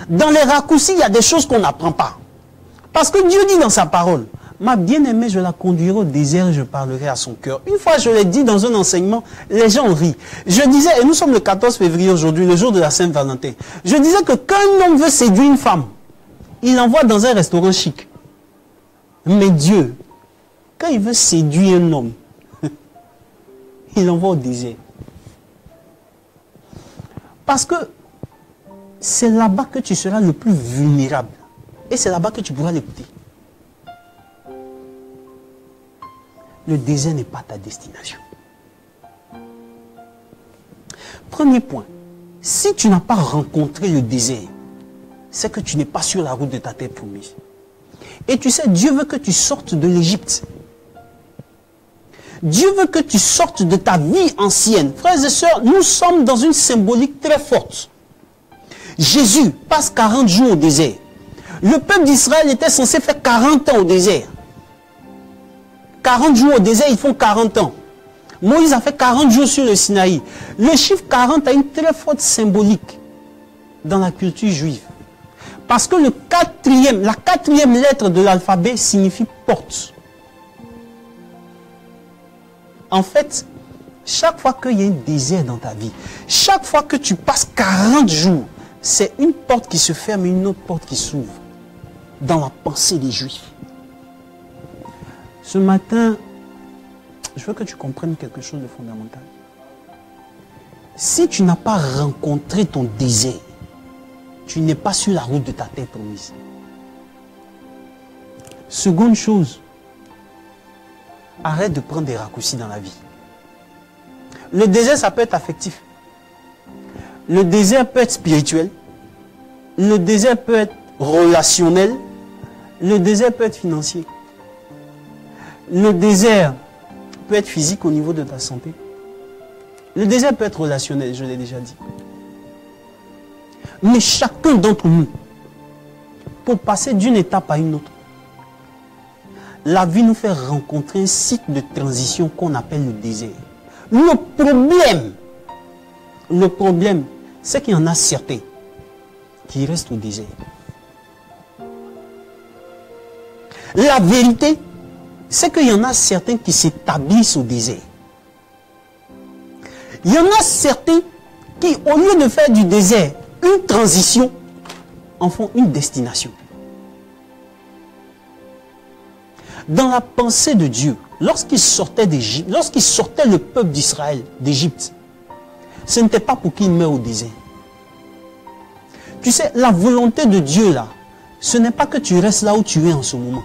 Dans les raccourcis, il y a des choses qu'on n'apprend pas. Parce que Dieu dit dans sa parole, ma bien-aimée, je la conduirai au désert et je parlerai à son cœur. Une fois, je l'ai dit dans un enseignement, les gens rient. Je disais, et nous sommes le 14 février aujourd'hui, le jour de la Saint-Valentin. Je disais que quand un homme veut séduire une femme, il l'envoie dans un restaurant chic. Mais Dieu, quand il veut séduire un homme, il l'envoie au désert. Parce que c'est là-bas que tu seras le plus vulnérable. Et c'est là-bas que tu pourras l'écouter. Le désert n'est pas ta destination. Premier point, si tu n'as pas rencontré le désert, c'est que tu n'es pas sur la route de ta terre promise. Et tu sais, Dieu veut que tu sortes de l'Égypte. Dieu veut que tu sortes de ta vie ancienne. Frères et sœurs, nous sommes dans une symbolique très forte. Jésus passe 40 jours au désert. Le peuple d'Israël était censé faire 40 ans au désert. 40 jours au désert, ils font 40 ans. Moïse a fait 40 jours sur le Sinaï. Le chiffre 40 a une très forte symbolique dans la culture juive. Parce que la quatrième lettre de l'alphabet signifie porte. En fait, chaque fois qu'il y a un désert dans ta vie, chaque fois que tu passes 40 jours, c'est une porte qui se ferme et une autre porte qui s'ouvre dans la pensée des Juifs. Ce matin, je veux que tu comprennes quelque chose de fondamental. Si tu n'as pas rencontré ton désert, tu n'es pas sur la route de ta terre promise. Seconde chose, arrête de prendre des raccourcis dans la vie. Le désert, ça peut être affectif. Le désert peut être spirituel. Le désert peut être relationnel. Le désert peut être financier. Le désert peut être physique au niveau de ta santé. Le désert peut être relationnel, je l'ai déjà dit. Mais chacun d'entre nous, pour passer d'une étape à une autre, la vie nous fait rencontrer un site de transition qu'on appelle le désert. Le problème, c'est qu'il y en a certains qui restent au désert. La vérité, c'est qu'il y en a certains qui s'établissent au désert. Il y en a certains qui, au lieu de faire du désert une transition, en font une destination. Dans la pensée de Dieu, lorsqu'il sortait d'Égypte, lorsqu'il sortait le peuple d'Israël d'Égypte, ce n'était pas pour qu'il meure au désert. Tu sais, la volonté de Dieu là, ce n'est pas que tu restes là où tu es en ce moment.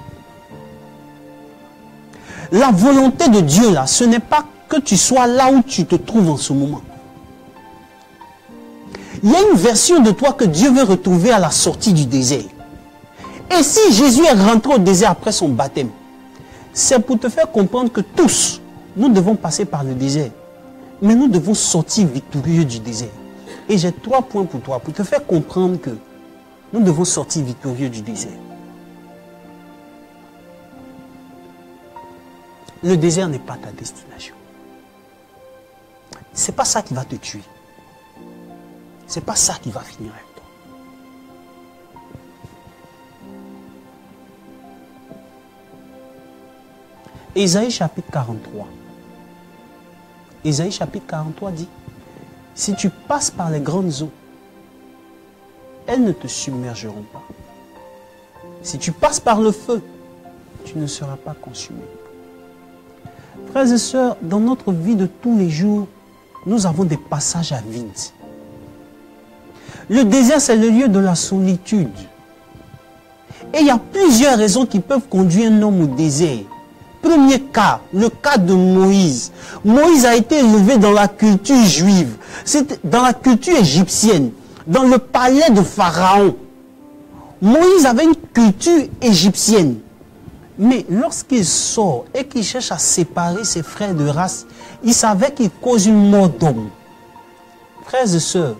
La volonté de Dieu, là, ce n'est pas que tu sois là où tu te trouves en ce moment. Il y a une version de toi que Dieu veut retrouver à la sortie du désert. Et si Jésus est rentré au désert après son baptême, c'est pour te faire comprendre que tous, nous devons passer par le désert. Mais nous devons sortir victorieux du désert. Et j'ai 3 points pour toi, pour te faire comprendre que nous devons sortir victorieux du désert. Le désert n'est pas ta destination. Ce n'est pas ça qui va te tuer. Ce n'est pas ça qui va finir avec toi. Ésaïe chapitre 43. Ésaïe chapitre 43 dit, si tu passes par les grandes eaux, elles ne te submergeront pas. Si tu passes par le feu, tu ne seras pas consumé. Frères et sœurs, dans notre vie de tous les jours, nous avons des passages à vide. Le désert, c'est le lieu de la solitude. Et il y a plusieurs raisons qui peuvent conduire un homme au désert. Premier cas, le cas de Moïse. Moïse a été élevé dans la culture juive, dans la culture égyptienne, dans le palais de Pharaon. Moïse avait une culture égyptienne. Mais lorsqu'il sort et qu'il cherche à séparer ses frères de race, il savait qu'il cause une mort d'homme. Frères et sœurs,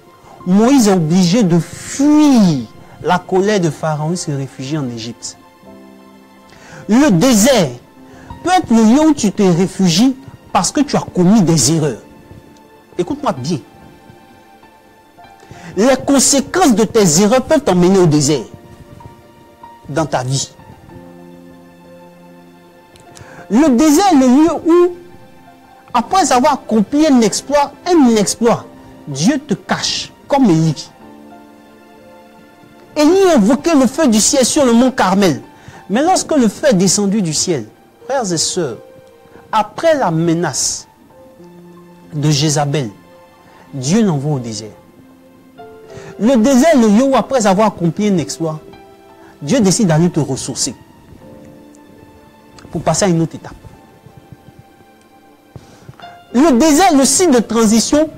Moïse est obligé de fuir la colère de Pharaon et se réfugier en Égypte. Le désert peut être le lieu où tu te réfugies parce que tu as commis des erreurs. Écoute-moi bien. Les conséquences de tes erreurs peuvent t'emmener au désert dans ta vie. Le désert est le lieu où, après avoir accompli un exploit, Dieu te cache, comme Élie. Élie invoquait le feu du ciel sur le mont Carmel. Mais lorsque le feu est descendu du ciel, frères et sœurs, après la menace de Jézabel, Dieu l'envoie au désert. Le désert est le lieu où, après avoir accompli un exploit, Dieu décide d'aller te ressourcer pour passer à une autre étape. Le désert est le site de transition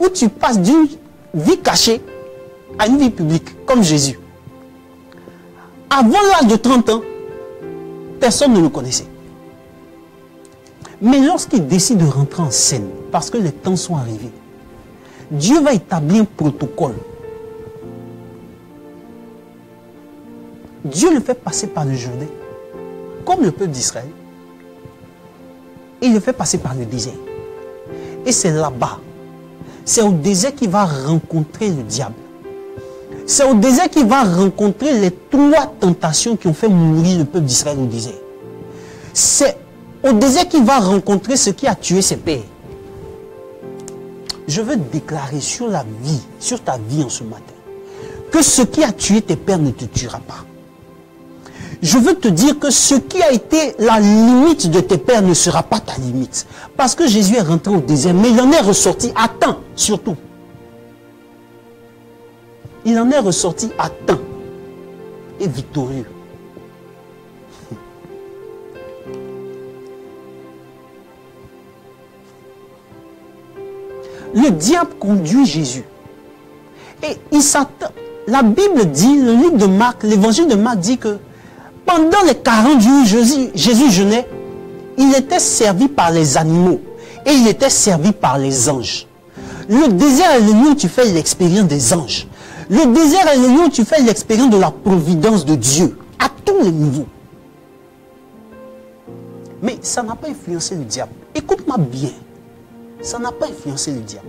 où tu passes d'une vie cachée à une vie publique, comme Jésus. Avant l'âge de 30 ans, personne ne le connaissait. Mais lorsqu'il décide de rentrer en scène, parce que les temps sont arrivés, Dieu va établir un protocole. Dieu le fait passer par le Jourdain, comme le peuple d'Israël. Et il le fait passer par le désert. Et c'est là-bas, c'est au désert qu'il va rencontrer le diable. C'est au désert qu'il va rencontrer les 3 tentations qui ont fait mourir le peuple d'Israël au désert. C'est au désert qu'il va rencontrer ce qui a tué ses pères. Je veux déclarer sur la vie, sur ta vie en ce matin, que ce qui a tué tes pères ne te tuera pas. Je veux te dire que ce qui a été la limite de tes pères ne sera pas ta limite. Parce que Jésus est rentré au désert, mais il en est ressorti à temps, surtout. Il en est ressorti à temps et victorieux. Le diable conduit Jésus. Et il s'attend. La Bible dit, le livre de Marc, l'évangile de Marc dit que pendant les 40 jours, Jésus jeûnait, il était servi par les animaux et il était servi par les anges. Le désert est le lieu où tu fais l'expérience des anges. Le désert est le lieu où tu fais l'expérience de la providence de Dieu, à tous les niveaux. Mais ça n'a pas influencé le diable. Écoute-moi bien. Ça n'a pas influencé le diable.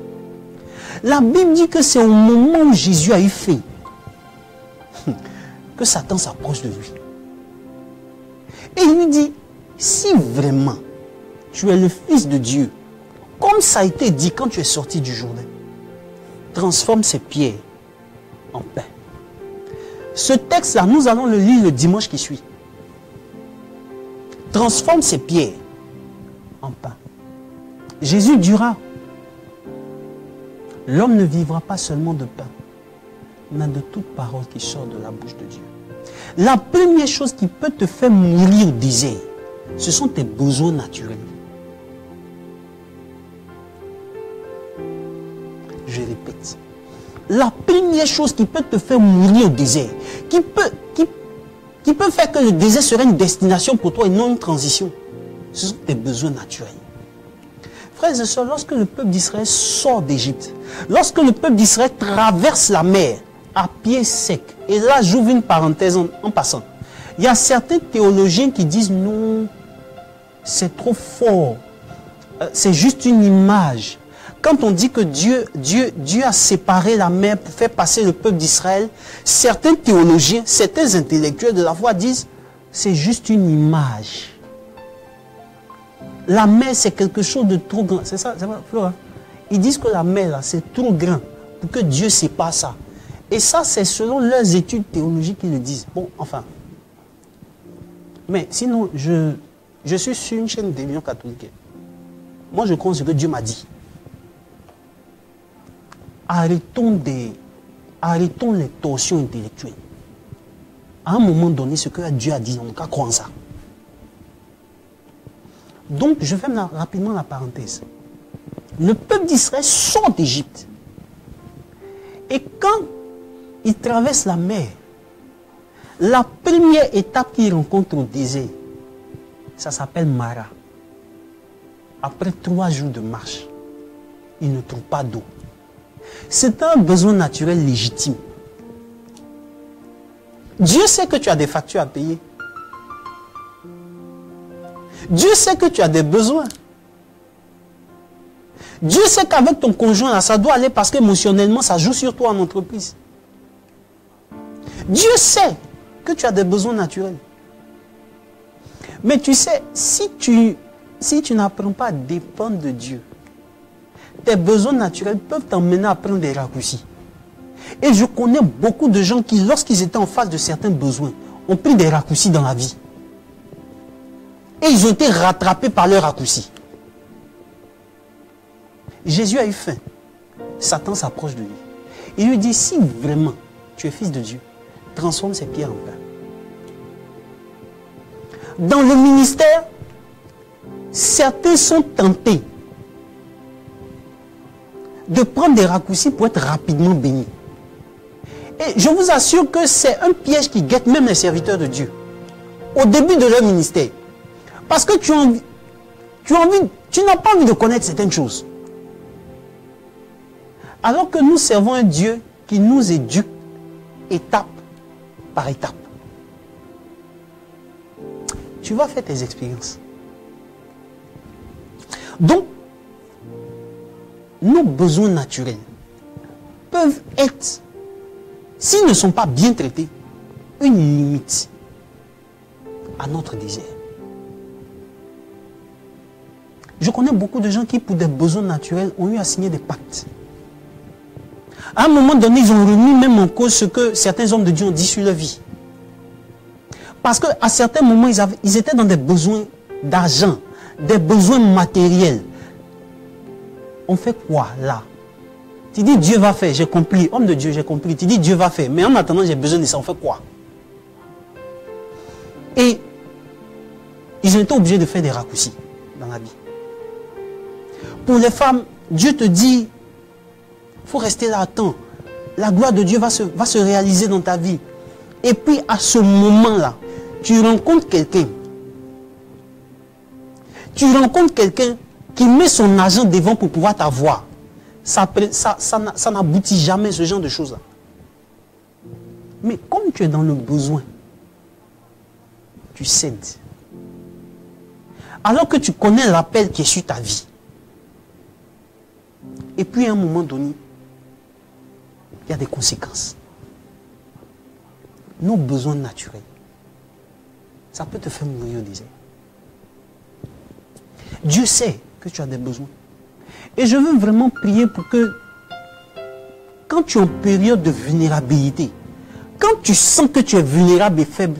La Bible dit que c'est au moment où Jésus a eu faim que Satan s'approche de lui. Et il lui dit, si vraiment tu es le Fils de Dieu, comme ça a été dit quand tu es sorti du Jourdain, transforme ces pierres en pain. Ce texte-là, nous allons le lire le dimanche qui suit. Transforme ces pierres en pain. Jésus dira, l'homme ne vivra pas seulement de pain, mais de toute parole qui sort de la bouche de Dieu. La première chose qui peut te faire mourir au désert, Ce sont tes besoins naturels. Je répète. La première chose qui peut te faire mourir au désert, qui peut faire que le désert serait une destination pour toi et non une transition, ce sont tes besoins naturels. Frères et sœurs, lorsque le peuple d'Israël sort d'Égypte, lorsque le peuple d'Israël traverse la mer à pied sec, et là j'ouvre une parenthèse en passant, il y a certains théologiens qui disent non, c'est trop fort, c'est juste une image. Quand on dit que Dieu a séparé la mer pour faire passer le peuple d'Israël, certains théologiens, certains intellectuels de la foi disent c'est juste une image. La mer, c'est quelque chose de trop grand. C'est ça, Flora? Ils disent que la mer, là, c'est trop grand pour que Dieu sépare ça. Et ça, c'est selon leurs études théologiques qu'ils le disent. Bon, enfin. Mais sinon, je suis sur une chaîne de télévision catholique. Moi, je crois ce que Dieu m'a dit. Arrêtons les torsions intellectuelles. À un moment donné, ce que Dieu a dit, on n'a qu'à croire en ça. Donc, je ferme rapidement la parenthèse. Le peuple d'Israël sort d'Égypte. Et quand il traverse la mer, la première étape qu'il rencontre au désert, ça s'appelle Mara. Après 3 jours de marche, il ne trouve pas d'eau. C'est un besoin naturel légitime. Dieu sait que tu as des factures à payer. Dieu sait que tu as des besoins. Dieu sait qu'avec ton conjoint, là, ça doit aller parce qu'émotionnellement, ça joue sur toi en entreprise. Dieu sait que tu as des besoins naturels. Mais tu sais, si tu n'apprends pas à dépendre de Dieu, tes besoins naturels peuvent t'emmener à prendre des raccourcis. Et je connais beaucoup de gens qui, lorsqu'ils étaient en face de certains besoins, ont pris des raccourcis dans la vie. Et ils ont été rattrapés par leurs raccourcis. Jésus a eu faim. Satan s'approche de lui. Il lui dit, si vraiment tu es fils de Dieu, transforme ces pierres en pain. Dans le ministère, certains sont tentés de prendre des raccourcis pour être rapidement bénis. Et je vous assure que c'est un piège qui guette même les serviteurs de Dieu. Au début de leur ministère. Parce que tu n'as pas envie de connaître certaines choses. Alors que nous servons un Dieu qui nous éduque étape par étape. Tu vas faire tes expériences. Donc, nos besoins naturels peuvent être, s'ils ne sont pas bien traités, une limite à notre désir. Je connais beaucoup de gens qui, pour des besoins naturels, ont eu à signer des pactes. À un moment donné, ils ont remis même en cause ce que certains hommes de Dieu ont dit sur leur vie. Parce qu'à certains moments, ils étaient dans des besoins d'argent, des besoins matériels. On fait quoi là? Tu dis Dieu va faire, j'ai compris. Homme de Dieu, j'ai compris. Tu dis Dieu va faire. Mais en attendant, j'ai besoin de ça. On fait quoi? Et ils ont été obligés de faire des raccourcis dans la vie. Pour les femmes, Dieu te dit, il faut rester là à temps. La gloire de Dieu va se réaliser dans ta vie. Et puis à ce moment-là, tu rencontres quelqu'un. Tu rencontres quelqu'un qui met son argent devant pour pouvoir t'avoir. Ça n'aboutit jamais, ce genre de choses-là. Mais comme tu es dans le besoin, tu cèdes. Alors que tu connais l'appel qui est sur ta vie. Et puis à un moment donné, il y a des conséquences. Nos besoins naturels, ça peut te faire mourir au désert. Dieu sait que tu as des besoins. Et je veux vraiment prier pour que, quand tu es en période de vulnérabilité, quand tu sens que tu es vulnérable et faible,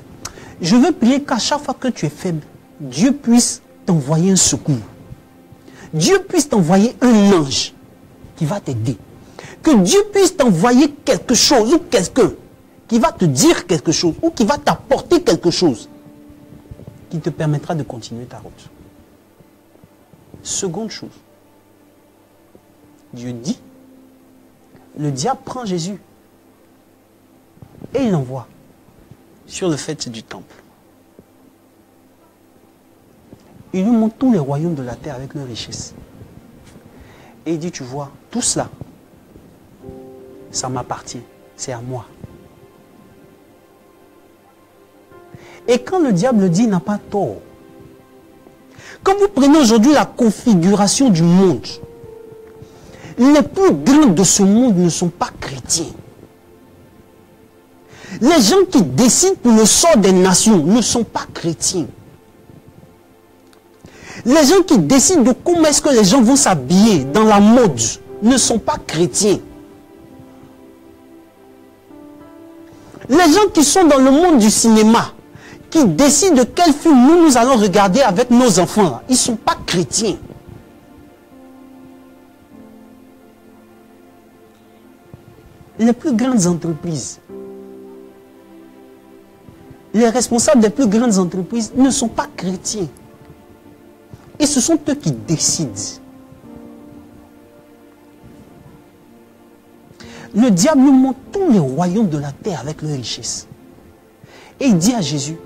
je veux prier qu'à chaque fois que tu es faible, Dieu puisse t'envoyer un secours. Dieu puisse t'envoyer un ange qui va t'aider. Que Dieu puisse t'envoyer quelque chose ou quelqu'un qui va te dire quelque chose ou qui va t'apporter quelque chose qui te permettra de continuer ta route. Seconde chose, Dieu dit, le diable prend Jésus et il l'envoie sur le faîte du temple. Il lui montre tous les royaumes de la terre avec leurs richesses. Et il dit, tu vois, tout cela, ça m'appartient, c'est à moi. Et quand le diable dit, il n'a pas tort. Quand vous prenez aujourd'hui la configuration du monde, les plus grands de ce monde ne sont pas chrétiens. Les gens qui décident pour le sort des nations ne sont pas chrétiens. Les gens qui décident de comment est-ce que les gens vont s'habiller dans la mode ne sont pas chrétiens. Les gens qui sont dans le monde du cinéma, qui décident de quel film nous allons regarder avec nos enfants, ils ne sont pas chrétiens. Les plus grandes entreprises, les responsables des plus grandes entreprises ne sont pas chrétiens. Et ce sont eux qui décident. Le diable nous montre tous les royaumes de la terre avec leurs richesses. Et il dit à Jésus,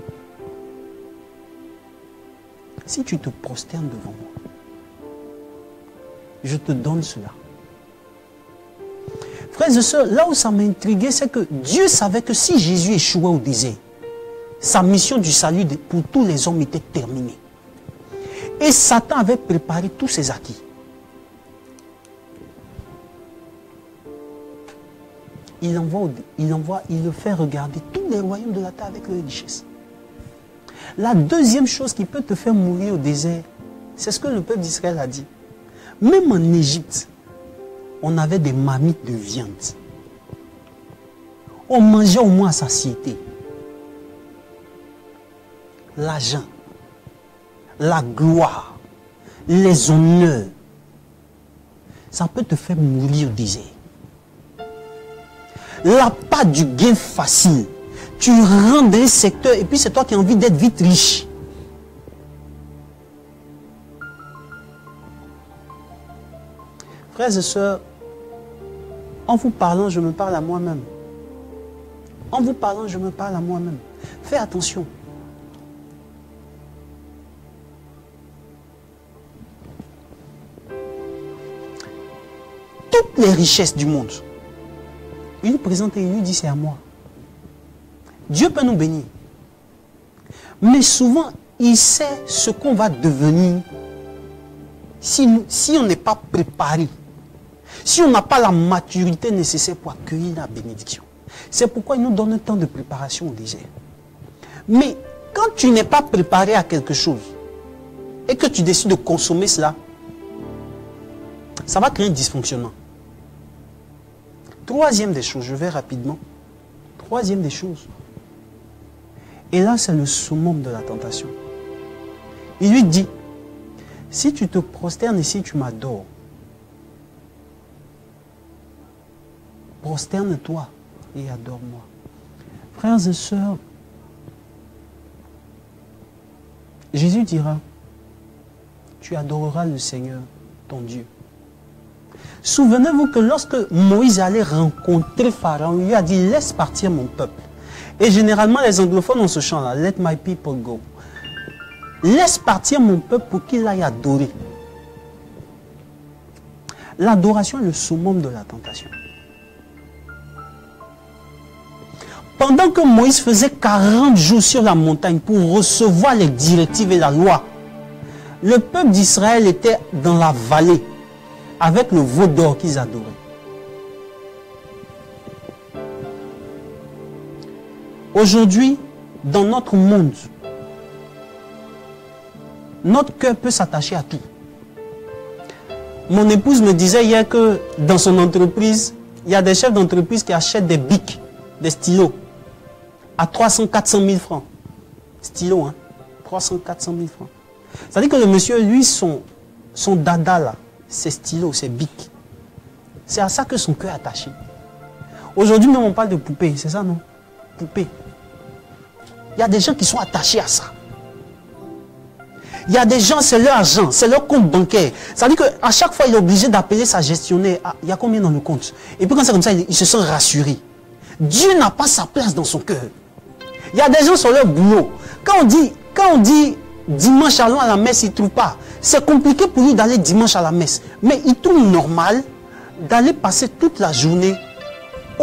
si tu te prosternes devant moi, je te donne cela. Frères et sœurs, là où ça m'a intrigué, c'est que Dieu savait que si Jésus échouait au désert, sa mission du salut pour tous les hommes était terminée. Et Satan avait préparé tous ses acquis. Il le fait regarder tous les royaumes de la terre avec leurs richesses. La deuxième chose qui peut te faire mourir au désert, c'est ce que le peuple d'Israël a dit. Même en Égypte, on avait des marmites de viande. On mangeait au moins à satiété. L'argent, la gloire, les honneurs, ça peut te faire mourir au désert. La part du gain facile, tu rentres dans un secteur et puis c'est toi qui as envie d'être vite riche. Frères et sœurs, en vous parlant, je me parle à moi-même. En vous parlant, je me parle à moi-même. Fais attention. Toutes les richesses du monde, il nous présente et il lui dit c'est à moi. Dieu peut nous bénir. Mais souvent, il sait ce qu'on va devenir si on n'est pas préparé. Si on n'a pas la maturité nécessaire pour accueillir la bénédiction. C'est pourquoi il nous donne un temps de préparation au désert. Mais quand tu n'es pas préparé à quelque chose et que tu décides de consommer cela, ça va créer un dysfonctionnement. Troisième des choses, je vais rapidement. Troisième des choses. Et là, c'est le summum de la tentation. Il lui dit, si tu te prosternes et si tu m'adores, prosterne-toi et adore-moi. Frères et sœurs, Jésus dira, tu adoreras le Seigneur, ton Dieu. Souvenez-vous que lorsque Moïse allait rencontrer Pharaon, il lui a dit, laisse partir mon peuple. Et généralement, les anglophones ont ce chant-là, let my people go. Laisse partir mon peuple pour qu'il aille adorer. L'adoration est le summum de la tentation. Pendant que Moïse faisait 40 jours sur la montagne pour recevoir les directives et la loi, le peuple d'Israël était dans la vallée avec le veau d'or qu'ils adoraient. Aujourd'hui, dans notre monde, notre cœur peut s'attacher à tout. Mon épouse me disait hier que dans son entreprise, il y a des chefs d'entreprise qui achètent des bics, des stylos, à 300, 400 000 francs. Stylo, hein, 300, 400 000 francs. C'est-à-dire que le monsieur, lui, son dada là, c'est stylo, c'est bic. C'est à ça que son cœur est attaché. Aujourd'hui, même on parle de poupée, c'est ça, non? Poupée. Il y a des gens qui sont attachés à ça. Il y a des gens, c'est leur argent, c'est leur compte bancaire. Ça veut dire qu'à chaque fois, il est obligé d'appeler sa gestionnaire. Ah, il y a combien dans le compte? Et puis quand c'est comme ça, il se sent rassuré. Dieu n'a pas sa place dans son cœur. Il y a des gens sur leur boulot. Quand on dit dimanche allons à la messe, il ne trouve pas. C'est compliqué pour lui d'aller dimanche à la messe. Mais il trouve normal d'aller passer toute la journée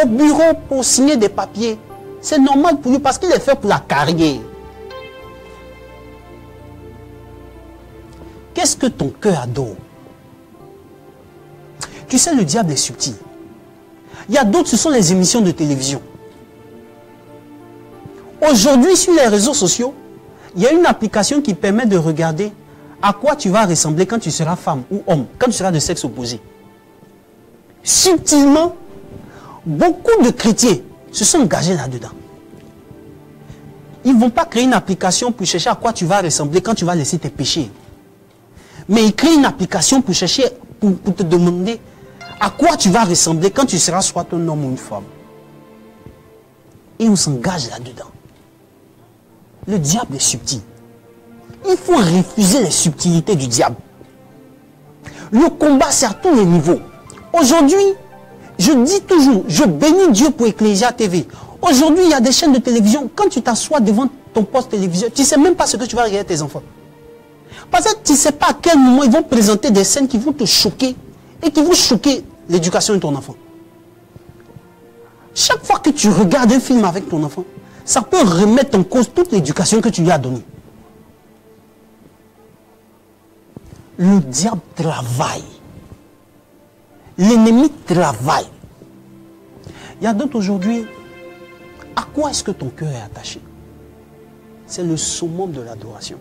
au bureau pour signer des papiers. C'est normal pour lui parce qu'il est fait pour la carrière. Qu'est-ce que ton cœur adore? Tu sais, le diable est subtil. Il y a d'autres, ce sont les émissions de télévision. Aujourd'hui, sur les réseaux sociaux, il y a une application qui permet de regarder à quoi tu vas ressembler quand tu seras femme ou homme, quand tu seras de sexe opposé. Subtilement, beaucoup de chrétiens se sont engagés là-dedans. Ils ne vont pas créer une application pour chercher à quoi tu vas ressembler quand tu vas laisser tes péchés. Mais ils créent une application pour chercher, pour te demander à quoi tu vas ressembler quand tu seras soit un homme ou une femme. Et on s'engage là-dedans. Le diable est subtil. Il faut refuser les subtilités du diable. Le combat, c'est à tous les niveaux. Aujourd'hui, je dis toujours, je bénis Dieu pour Ecclesia TV. Aujourd'hui, il y a des chaînes de télévision. Quand tu t'assois devant ton poste téléviseur, tu ne sais même pas ce que tu vas regarder tes enfants. Parce que tu ne sais pas à quel moment ils vont présenter des scènes qui vont te choquer et qui vont choquer l'éducation de ton enfant. Chaque fois que tu regardes un film avec ton enfant, ça peut remettre en cause toute l'éducation que tu lui as donnée. Le diable travaille. L'ennemi travaille. Il y a d'autres aujourd'hui. À quoi est-ce que ton cœur est attaché? C'est le summum de l'adoration.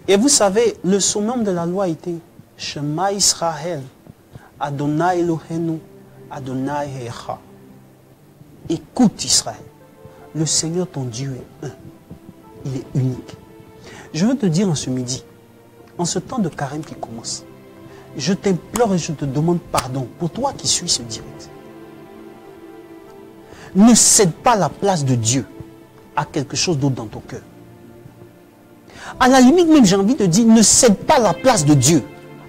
Et vous savez, le summum de la loi était Shema Israël, Adonai Elohenu, Adonai Echad. Écoute Israël, le Seigneur ton Dieu est un. Il est unique. Je veux te dire en ce midi, en ce temps de carême qui commence, je t'implore et je te demande pardon pour toi qui suis ce direct. Ne cède pas la place de Dieu à quelque chose d'autre dans ton cœur. À la limite même, j'ai envie de dire, ne cède pas la place de Dieu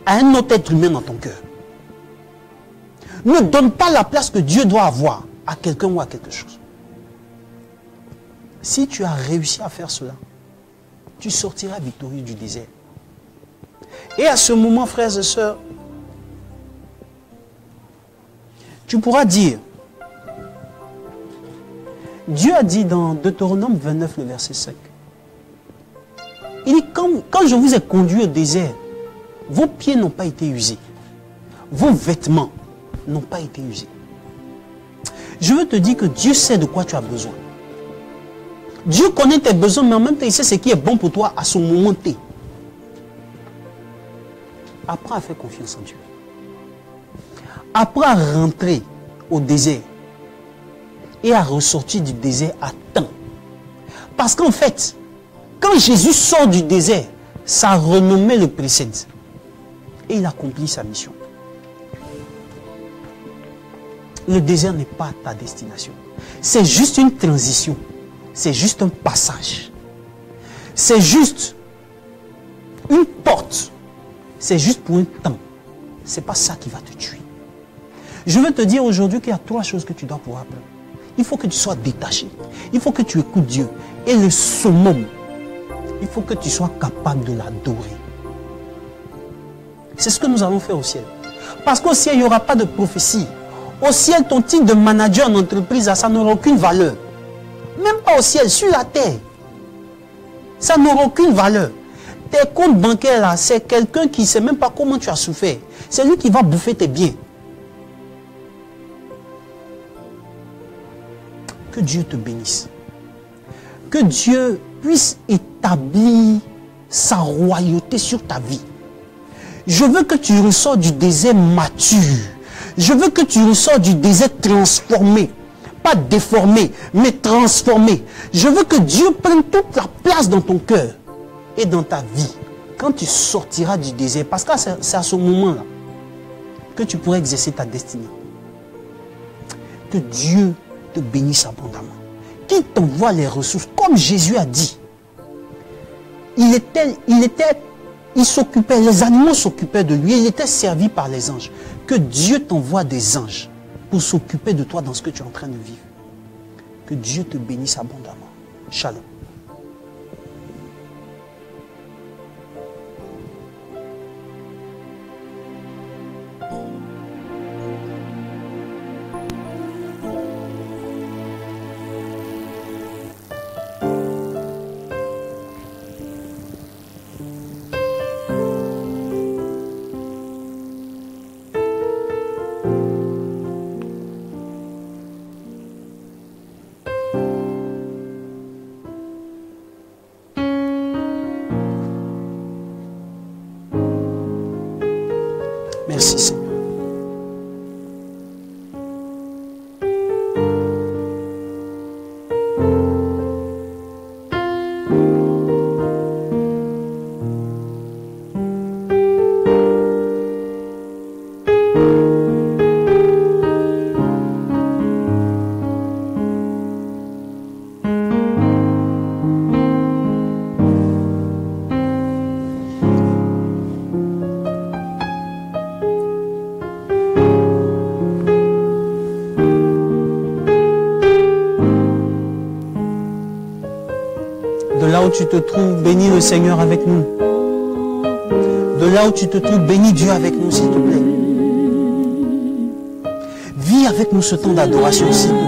à un autre être humain dans ton cœur. Ne donne pas la place que Dieu doit avoir à quelqu'un ou à quelque chose. Si tu as réussi à faire cela, tu sortiras victorieux du désert. Et à ce moment, frères et sœurs, tu pourras dire, Dieu a dit dans Deutéronome 29, le verset 5, il dit, quand je vous ai conduit au désert, vos pieds n'ont pas été usés, vos vêtements n'ont pas été usés. Je veux te dire que Dieu sait de quoi tu as besoin. Dieu connaît tes besoins, mais en même temps, il sait ce qui est bon pour toi à ce moment T. Apprends à faire confiance en Dieu. Apprends à rentrer au désert et à ressortir du désert à temps. Parce qu'en fait, quand Jésus sort du désert, sa renommée le précède. Et il accomplit sa mission. Le désert n'est pas ta destination. C'est juste une transition. C'est juste un passage. C'est juste une porte. C'est juste pour un temps. Ce n'est pas ça qui va te tuer. Je veux te dire aujourd'hui qu'il y a 3 choses que tu dois pouvoir apprendre. Il faut que tu sois détaché. Il faut que tu écoutes Dieu. Et le summum, il faut que tu sois capable de l'adorer. C'est ce que nous allons faire au ciel. Parce qu'au ciel, il n'y aura pas de prophétie. Au ciel, ton titre de manager en entreprise, ça n'aura aucune valeur. Même pas au ciel, sur la terre. Ça n'aura aucune valeur. Tes comptes bancaires là, c'est quelqu'un qui ne sait même pas comment tu as souffert. C'est lui qui va bouffer tes biens. Que Dieu te bénisse. Que Dieu puisse établir sa royauté sur ta vie. Je veux que tu ressors du désert mature. Je veux que tu ressors du désert transformé. Pas déformé, mais transformé. Je veux que Dieu prenne toute la place dans ton cœur et dans ta vie. Quand tu sortiras du désert, parce que c'est à ce moment-là que tu pourras exercer ta destinée. Que Dieu te bénisse abondamment. Qu'il t'envoie les ressources, comme Jésus a dit. Il était Il s'occupait, les animaux s'occupaient de lui, il était servi par les anges. Que Dieu t'envoie des anges pour s'occuper de toi dans ce que tu es en train de vivre. Que Dieu te bénisse abondamment. Shalom. Merci Seigneur. De là où tu te trouves, bénis le Seigneur avec nous. De là où tu te trouves, bénis Dieu avec nous, s'il te plaît. Vis avec nous ce temps d'adoration, s'il te plaît.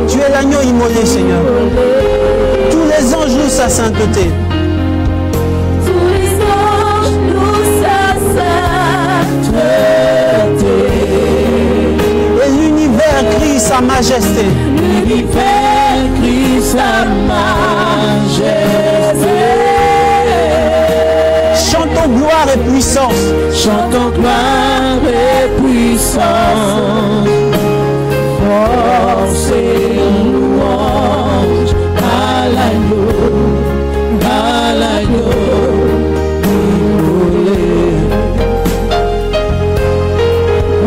Tu es l'agneau immolé, Seigneur. Tous les anges louent sa sainteté. Tous les anges louent sa sainteté. Et l'univers crie sa majesté. L'univers crie sa majesté. Chantons gloire et puissance. Chantons gloire et puissance. Force et louange à l'agneau, immolé,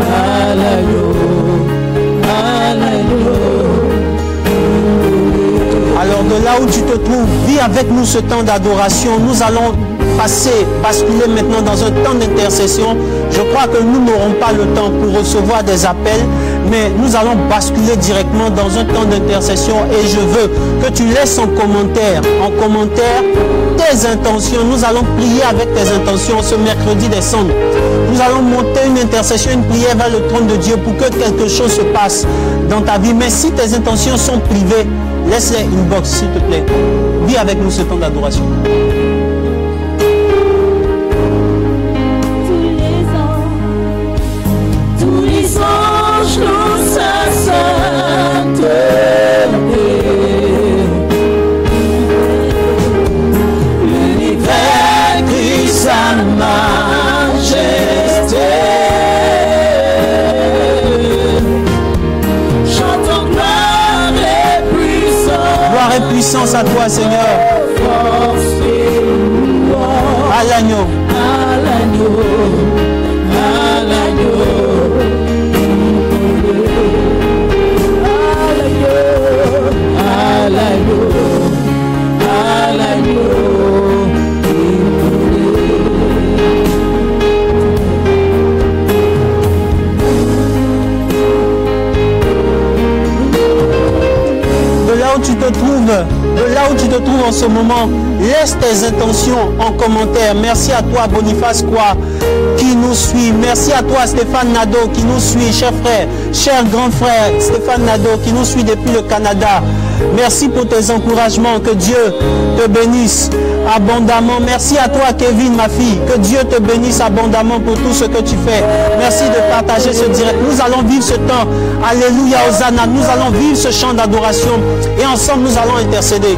à l'agneau. Alors de là où tu te trouves, vis avec nous ce temps d'adoration. Nous allons basculer maintenant dans un temps d'intercession. Je crois que nous n'aurons pas le temps pour recevoir des appels, mais nous allons basculer directement dans un temps d'intercession et je veux que tu laisses en commentaire tes intentions. Nous allons prier avec tes intentions ce mercredi des cendres. Nous allons monter une intercession, une prière vers le trône de Dieu pour que quelque chose se passe dans ta vie. Mais si tes intentions sont privées, laisse-les inbox s'il te plaît. Vis avec nous ce temps d'adoration. L'univers crie sa majesté. Chantons gloire et puissance. Gloire et puissance à toi, Seigneur. Force et de là où tu te trouves en ce moment, laisse tes intentions en commentaire. Merci à toi, Boniface Kwa, qui nous suit. Merci à toi, Stéphane Nadeau, qui nous suit, cher frère, cher grand frère Stéphane Nadeau, qui nous suit depuis le Canada. Merci pour tes encouragements. Que Dieu te bénisse abondamment. Merci à toi, Kevin, ma fille. Que Dieu te bénisse abondamment pour tout ce que tu fais. Merci de partager ce direct. Nous allons vivre ce temps. Alléluia, Hosanna. Nous allons vivre ce chant d'adoration. Et ensemble, nous allons intercéder.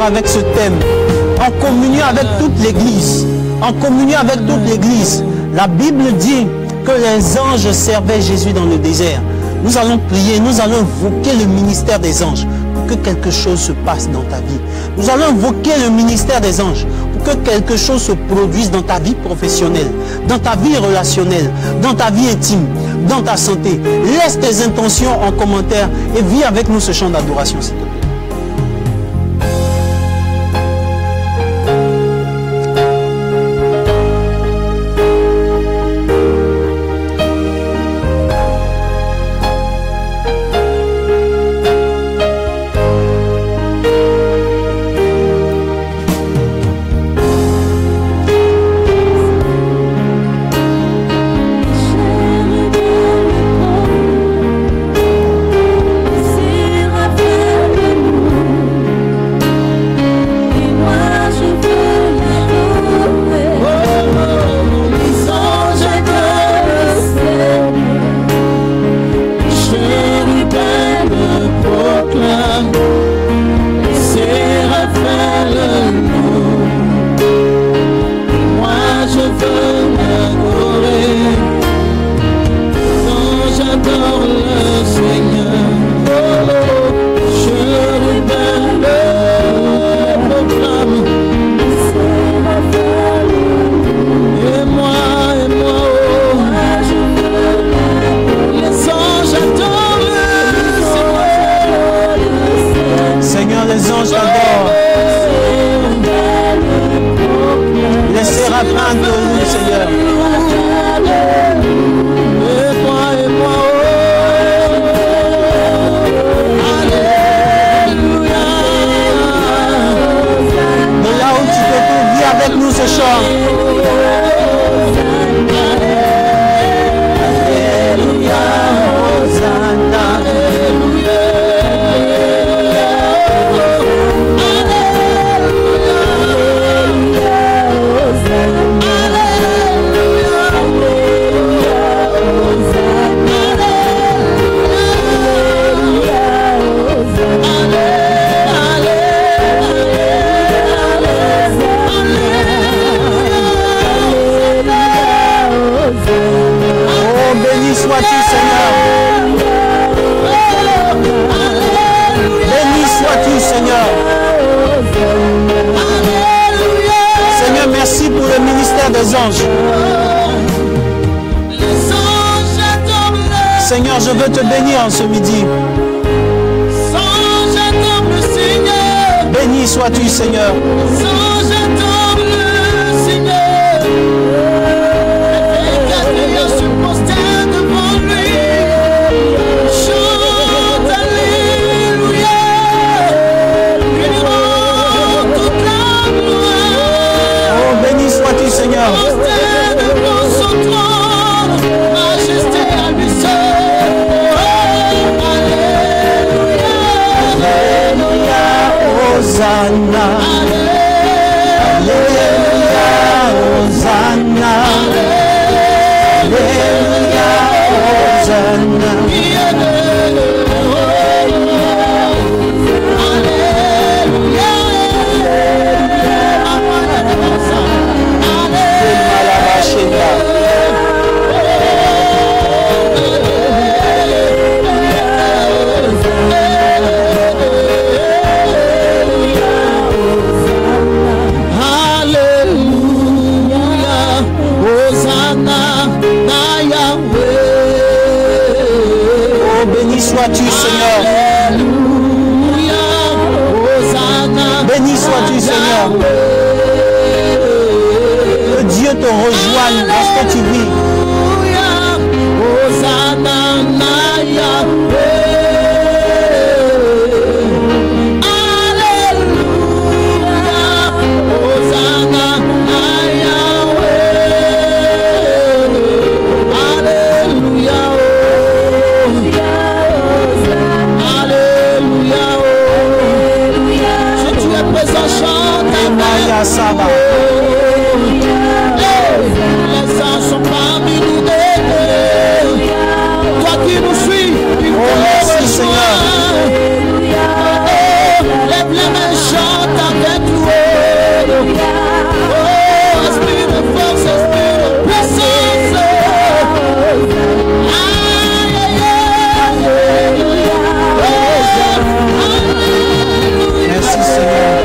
Avec ce thème, en communion avec toute l'Église, en communion avec toute l'Église, la Bible dit que les anges servaient Jésus dans le désert. Nous allons prier, nous allons invoquer le ministère des anges pour que quelque chose se passe dans ta vie. Nous allons invoquer le ministère des anges pour que quelque chose se produise dans ta vie professionnelle, dans ta vie relationnelle, dans ta vie intime, dans ta santé. Laisse tes intentions en commentaire et vis avec nous ce chant d'adoration, s'il te plaît. Seigneur, je veux te bénir en ce midi. Béni sois-tu, Seigneur. J'adore le Seigneur. Seigneur. Béni sois-tu, Seigneur. Que Dieu te rejoigne dans ce que tu vis. Saba. Les anges sont parmi nous. Toi qui nous suis, merci Seigneur. Les pleins chantent avec nous. Oh, esprit de force, esprit de puissance. Merci Seigneur.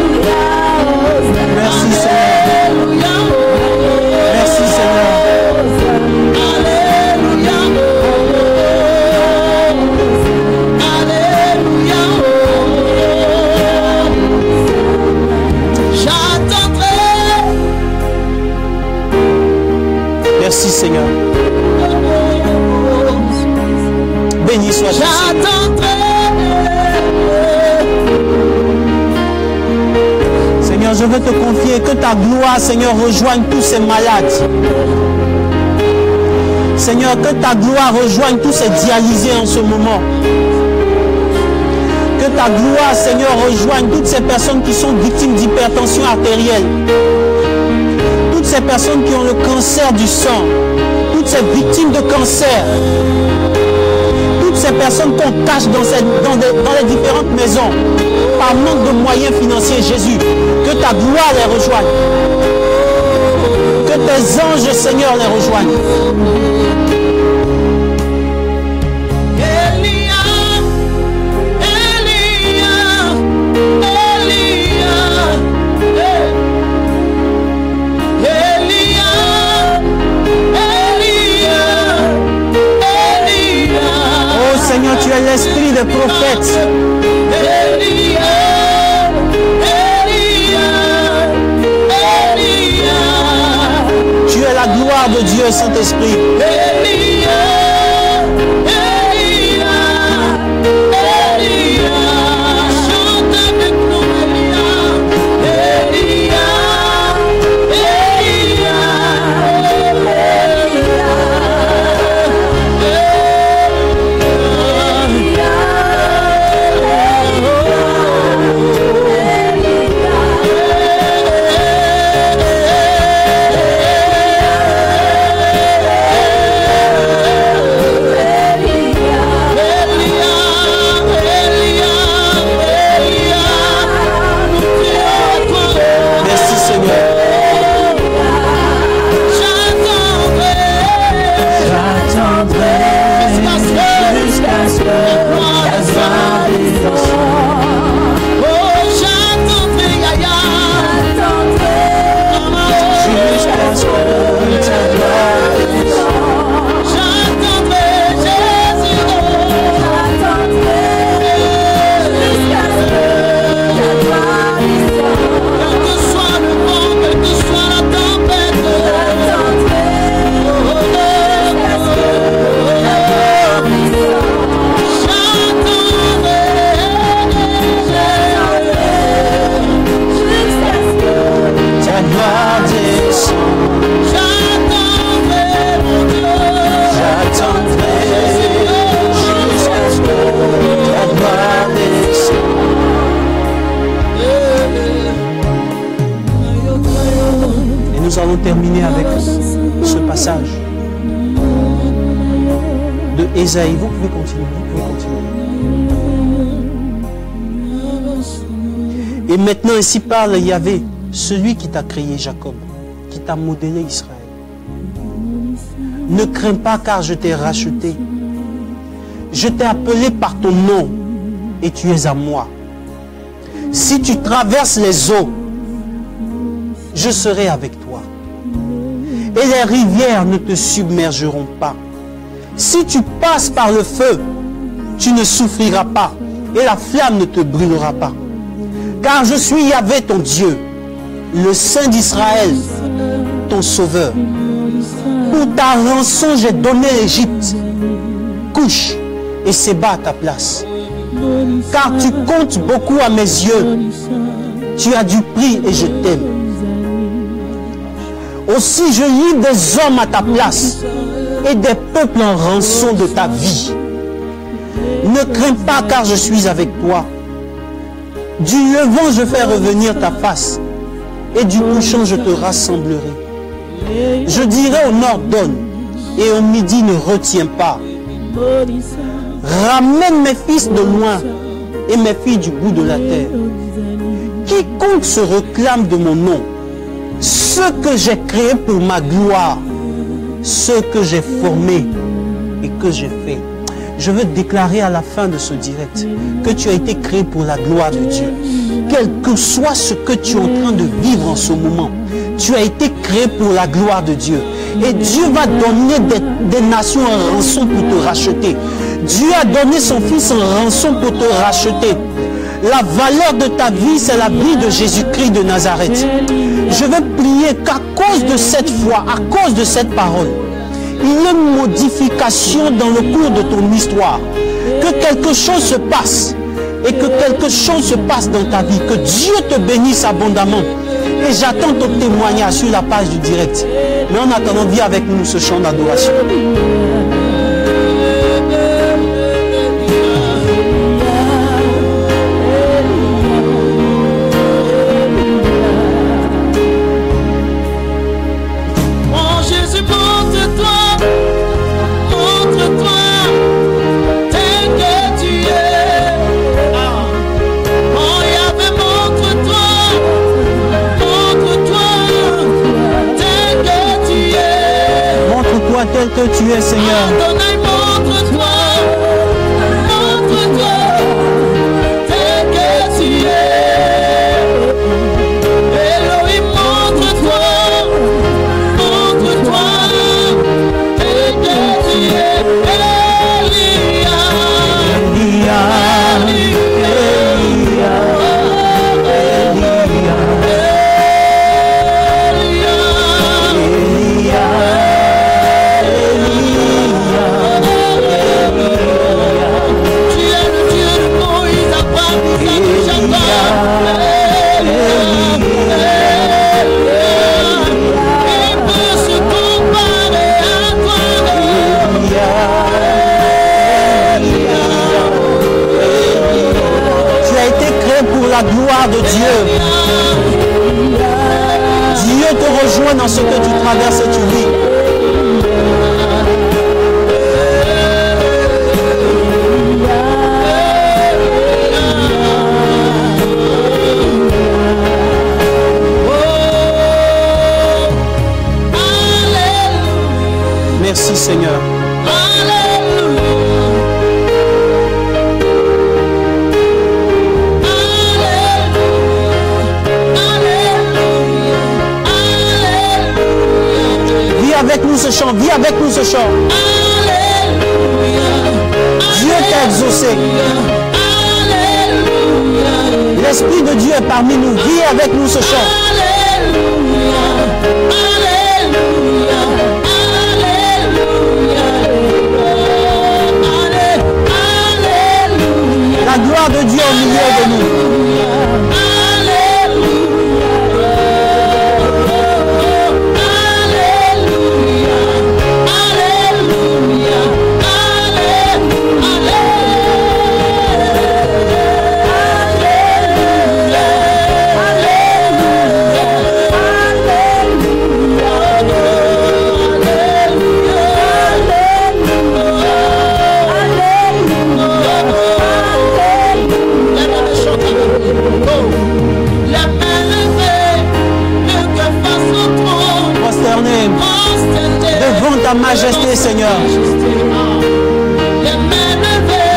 Merci Seigneur. Merci Seigneur. Alléluia. Alléluia. J'attendrai. Merci Seigneur. Béni soit Jésus. Seigneur, je veux te confier que ta gloire, Seigneur, rejoigne tous ces malades. Seigneur, que ta gloire rejoigne tous ces dialysés en ce moment. Que ta gloire, Seigneur, rejoigne toutes ces personnes qui sont victimes d'hypertension artérielle. Toutes ces personnes qui ont le cancer du sang. Toutes ces victimes de cancer. Toutes ces personnes qu'on cache dans les différentes maisons par manque de moyens financiers, Jésus. Que ta gloire les rejoigne. Que tes anges, Seigneur, les rejoignent. Seigneur, tu es l'esprit des prophètes. Tu es la gloire de Dieu, Saint-Esprit. Nous allons terminer avec ce passage de Ésaïe. Vous pouvez continuer, Et maintenant, ainsi parle Yahvé, celui qui t'a créé Jacob, qui t'a modélé Israël. Ne crains pas car je t'ai racheté. Je t'ai appelé par ton nom et tu es à moi. Si tu traverses les eaux, je serai avec toi. Et les rivières ne te submergeront pas. Si tu passes par le feu, tu ne souffriras pas et la flamme ne te brûlera pas. Car je suis Yahvé ton Dieu, le Saint d'Israël, ton Sauveur. Pour ta rançon, j'ai donné l'Égypte, Couche et Séba à ta place. Car tu comptes beaucoup à mes yeux, tu as du prix et je t'aime. Aussi je lis des hommes à ta place et des peuples en rançon de ta vie. Ne crains pas car je suis avec toi. Du levant je fais revenir ta face et du couchant je te rassemblerai. Je dirai au nord donne et au midi ne retiens pas. Ramène mes fils de loin et mes filles du bout de la terre. Quiconque se réclame de mon nom, ceux que j'ai créés pour ma gloire, ceux que j'ai formés et que j'ai fait. Je veux déclarer à la fin de ce direct que tu as été créé pour la gloire de Dieu. Quel que soit ce que tu es en train de vivre en ce moment, tu as été créé pour la gloire de Dieu. Et Dieu va donner des nations en rançon pour te racheter. Dieu a donné son Fils en rançon pour te racheter. La valeur de ta vie, c'est la vie de Jésus-Christ de Nazareth. Je veux prier qu'à cause de cette foi, à cause de cette parole, il y a une modification dans le cours de ton histoire. Que quelque chose se passe et que quelque chose se passe dans ta vie. Que Dieu te bénisse abondamment. Et j'attends ton témoignage sur la page du direct. Mais en attendant, viens avec nous ce chant d'adoration. Tel que tu es, Seigneur. Adonai, montre-toi, tel que tu es. Elohim, montre-toi, tel que tu es. Elia, la gloire de Dieu. Dieu te rejoint dans ce que tu traverses et tu vis. Merci Seigneur. Avec nous ce chant, vis avec nous ce chant. Dieu t'a exaucé. L'Esprit de Dieu est parmi nous, vis avec nous ce chant. La gloire de Dieu au milieu de nous. Devant ta majesté, Seigneur.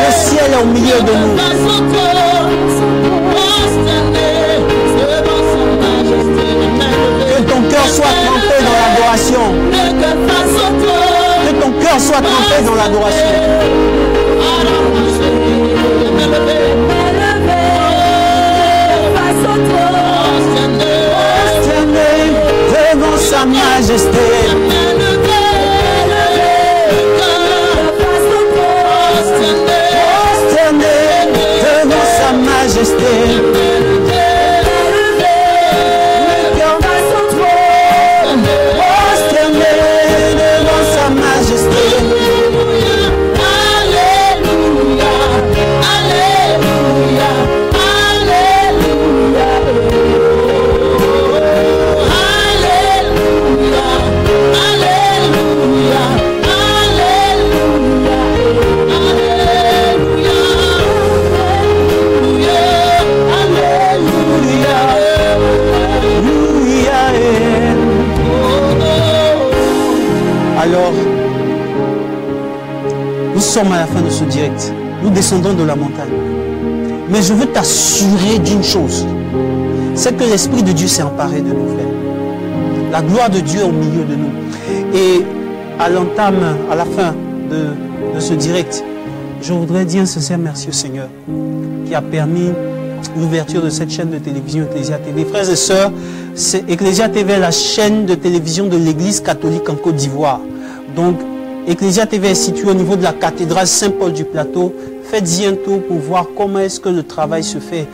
Le ciel est au milieu de nous. Que ton cœur soit trempé dans l'adoration. Que ton cœur soit trempé dans l'adoration. Devant sa majesté. Devant sa majesté. Alors, nous sommes à la fin de ce direct. Nous descendons de la montagne. Mais je veux t'assurer d'une chose. C'est que l'Esprit de Dieu s'est emparé de nous, frères. La gloire de Dieu est au milieu de nous. Et à l'entame, à la fin de ce direct, je voudrais dire un sincère merci au Seigneur qui a permis l'ouverture de cette chaîne de télévision Ecclesia TV. Frères et sœurs, Ecclesia TV est la chaîne de télévision de l'Église catholique en Côte d'Ivoire. Donc, Ecclesia TV est située au niveau de la cathédrale Saint-Paul du Plateau. Faites-y un tour pour voir comment est-ce que le travail se fait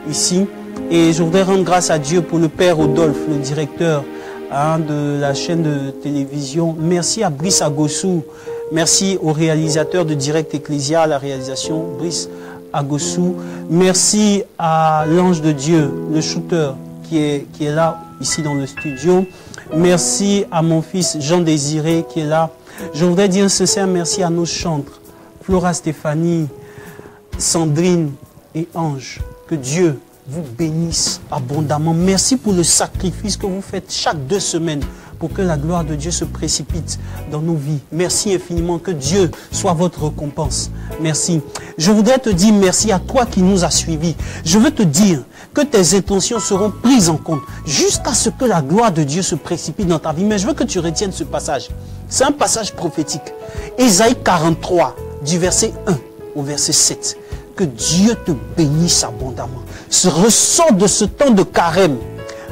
ici. Et je voudrais rendre grâce à Dieu pour le Père Rodolphe, le directeur de la chaîne de télévision. Merci à Brice Agossou. Merci au réalisateur de Direct Ecclesia à la réalisation, Brice Agossou. Merci à l'ange de Dieu, le shooter qui est là, ici dans le studio. Merci à mon fils Jean Désiré qui est là. Je voudrais dire un sincère merci à nos chantres, Flora Stéphanie, Sandrine et Ange. Que Dieu vous bénisse abondamment. Merci pour le sacrifice que vous faites chaque 2 semaines pour que la gloire de Dieu se précipite dans nos vies. Merci infiniment. Que Dieu soit votre récompense. Merci. Je voudrais te dire merci à toi qui nous as suivis. Je veux te dire que tes intentions seront prises en compte jusqu'à ce que la gloire de Dieu se précipite dans ta vie. Mais je veux que tu retiennes ce passage. C'est un passage prophétique. Ésaïe 43, du verset 1 au verset 7. Que Dieu te bénisse abondamment. Ressors de ce temps de carême,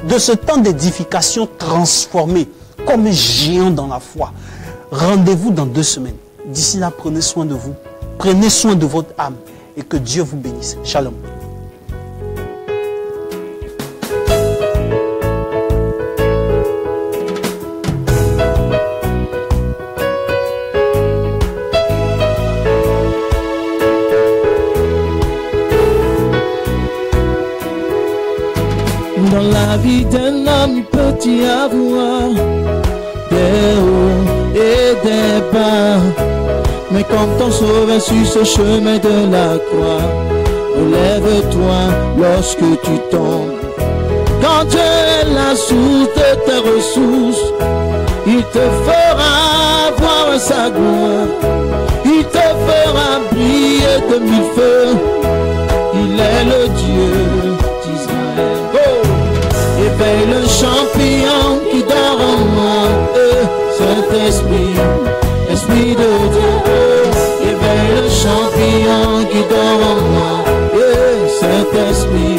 de ce temps d'édification transformé comme un géant dans la foi. Rendez-vous dans 2 semaines. D'ici là, prenez soin de vous. Prenez soin de votre âme et que Dieu vous bénisse. Shalom. Dans la vie d'un homme, il peut y avoir des hauts et des bas. Mais comme ton sauveur sur ce chemin de la croix, relève-toi lorsque tu tombes. Quand Dieu est la source de tes ressources, il te fera voir sa gloire. Il te fera briller de 1000 feux. Il est le Dieu d'Israël. Oh! Éveille le champion qui dort en moi, Saint-Esprit, Esprit de Dieu. Éveille le champion qui dort en moi, Saint-Esprit.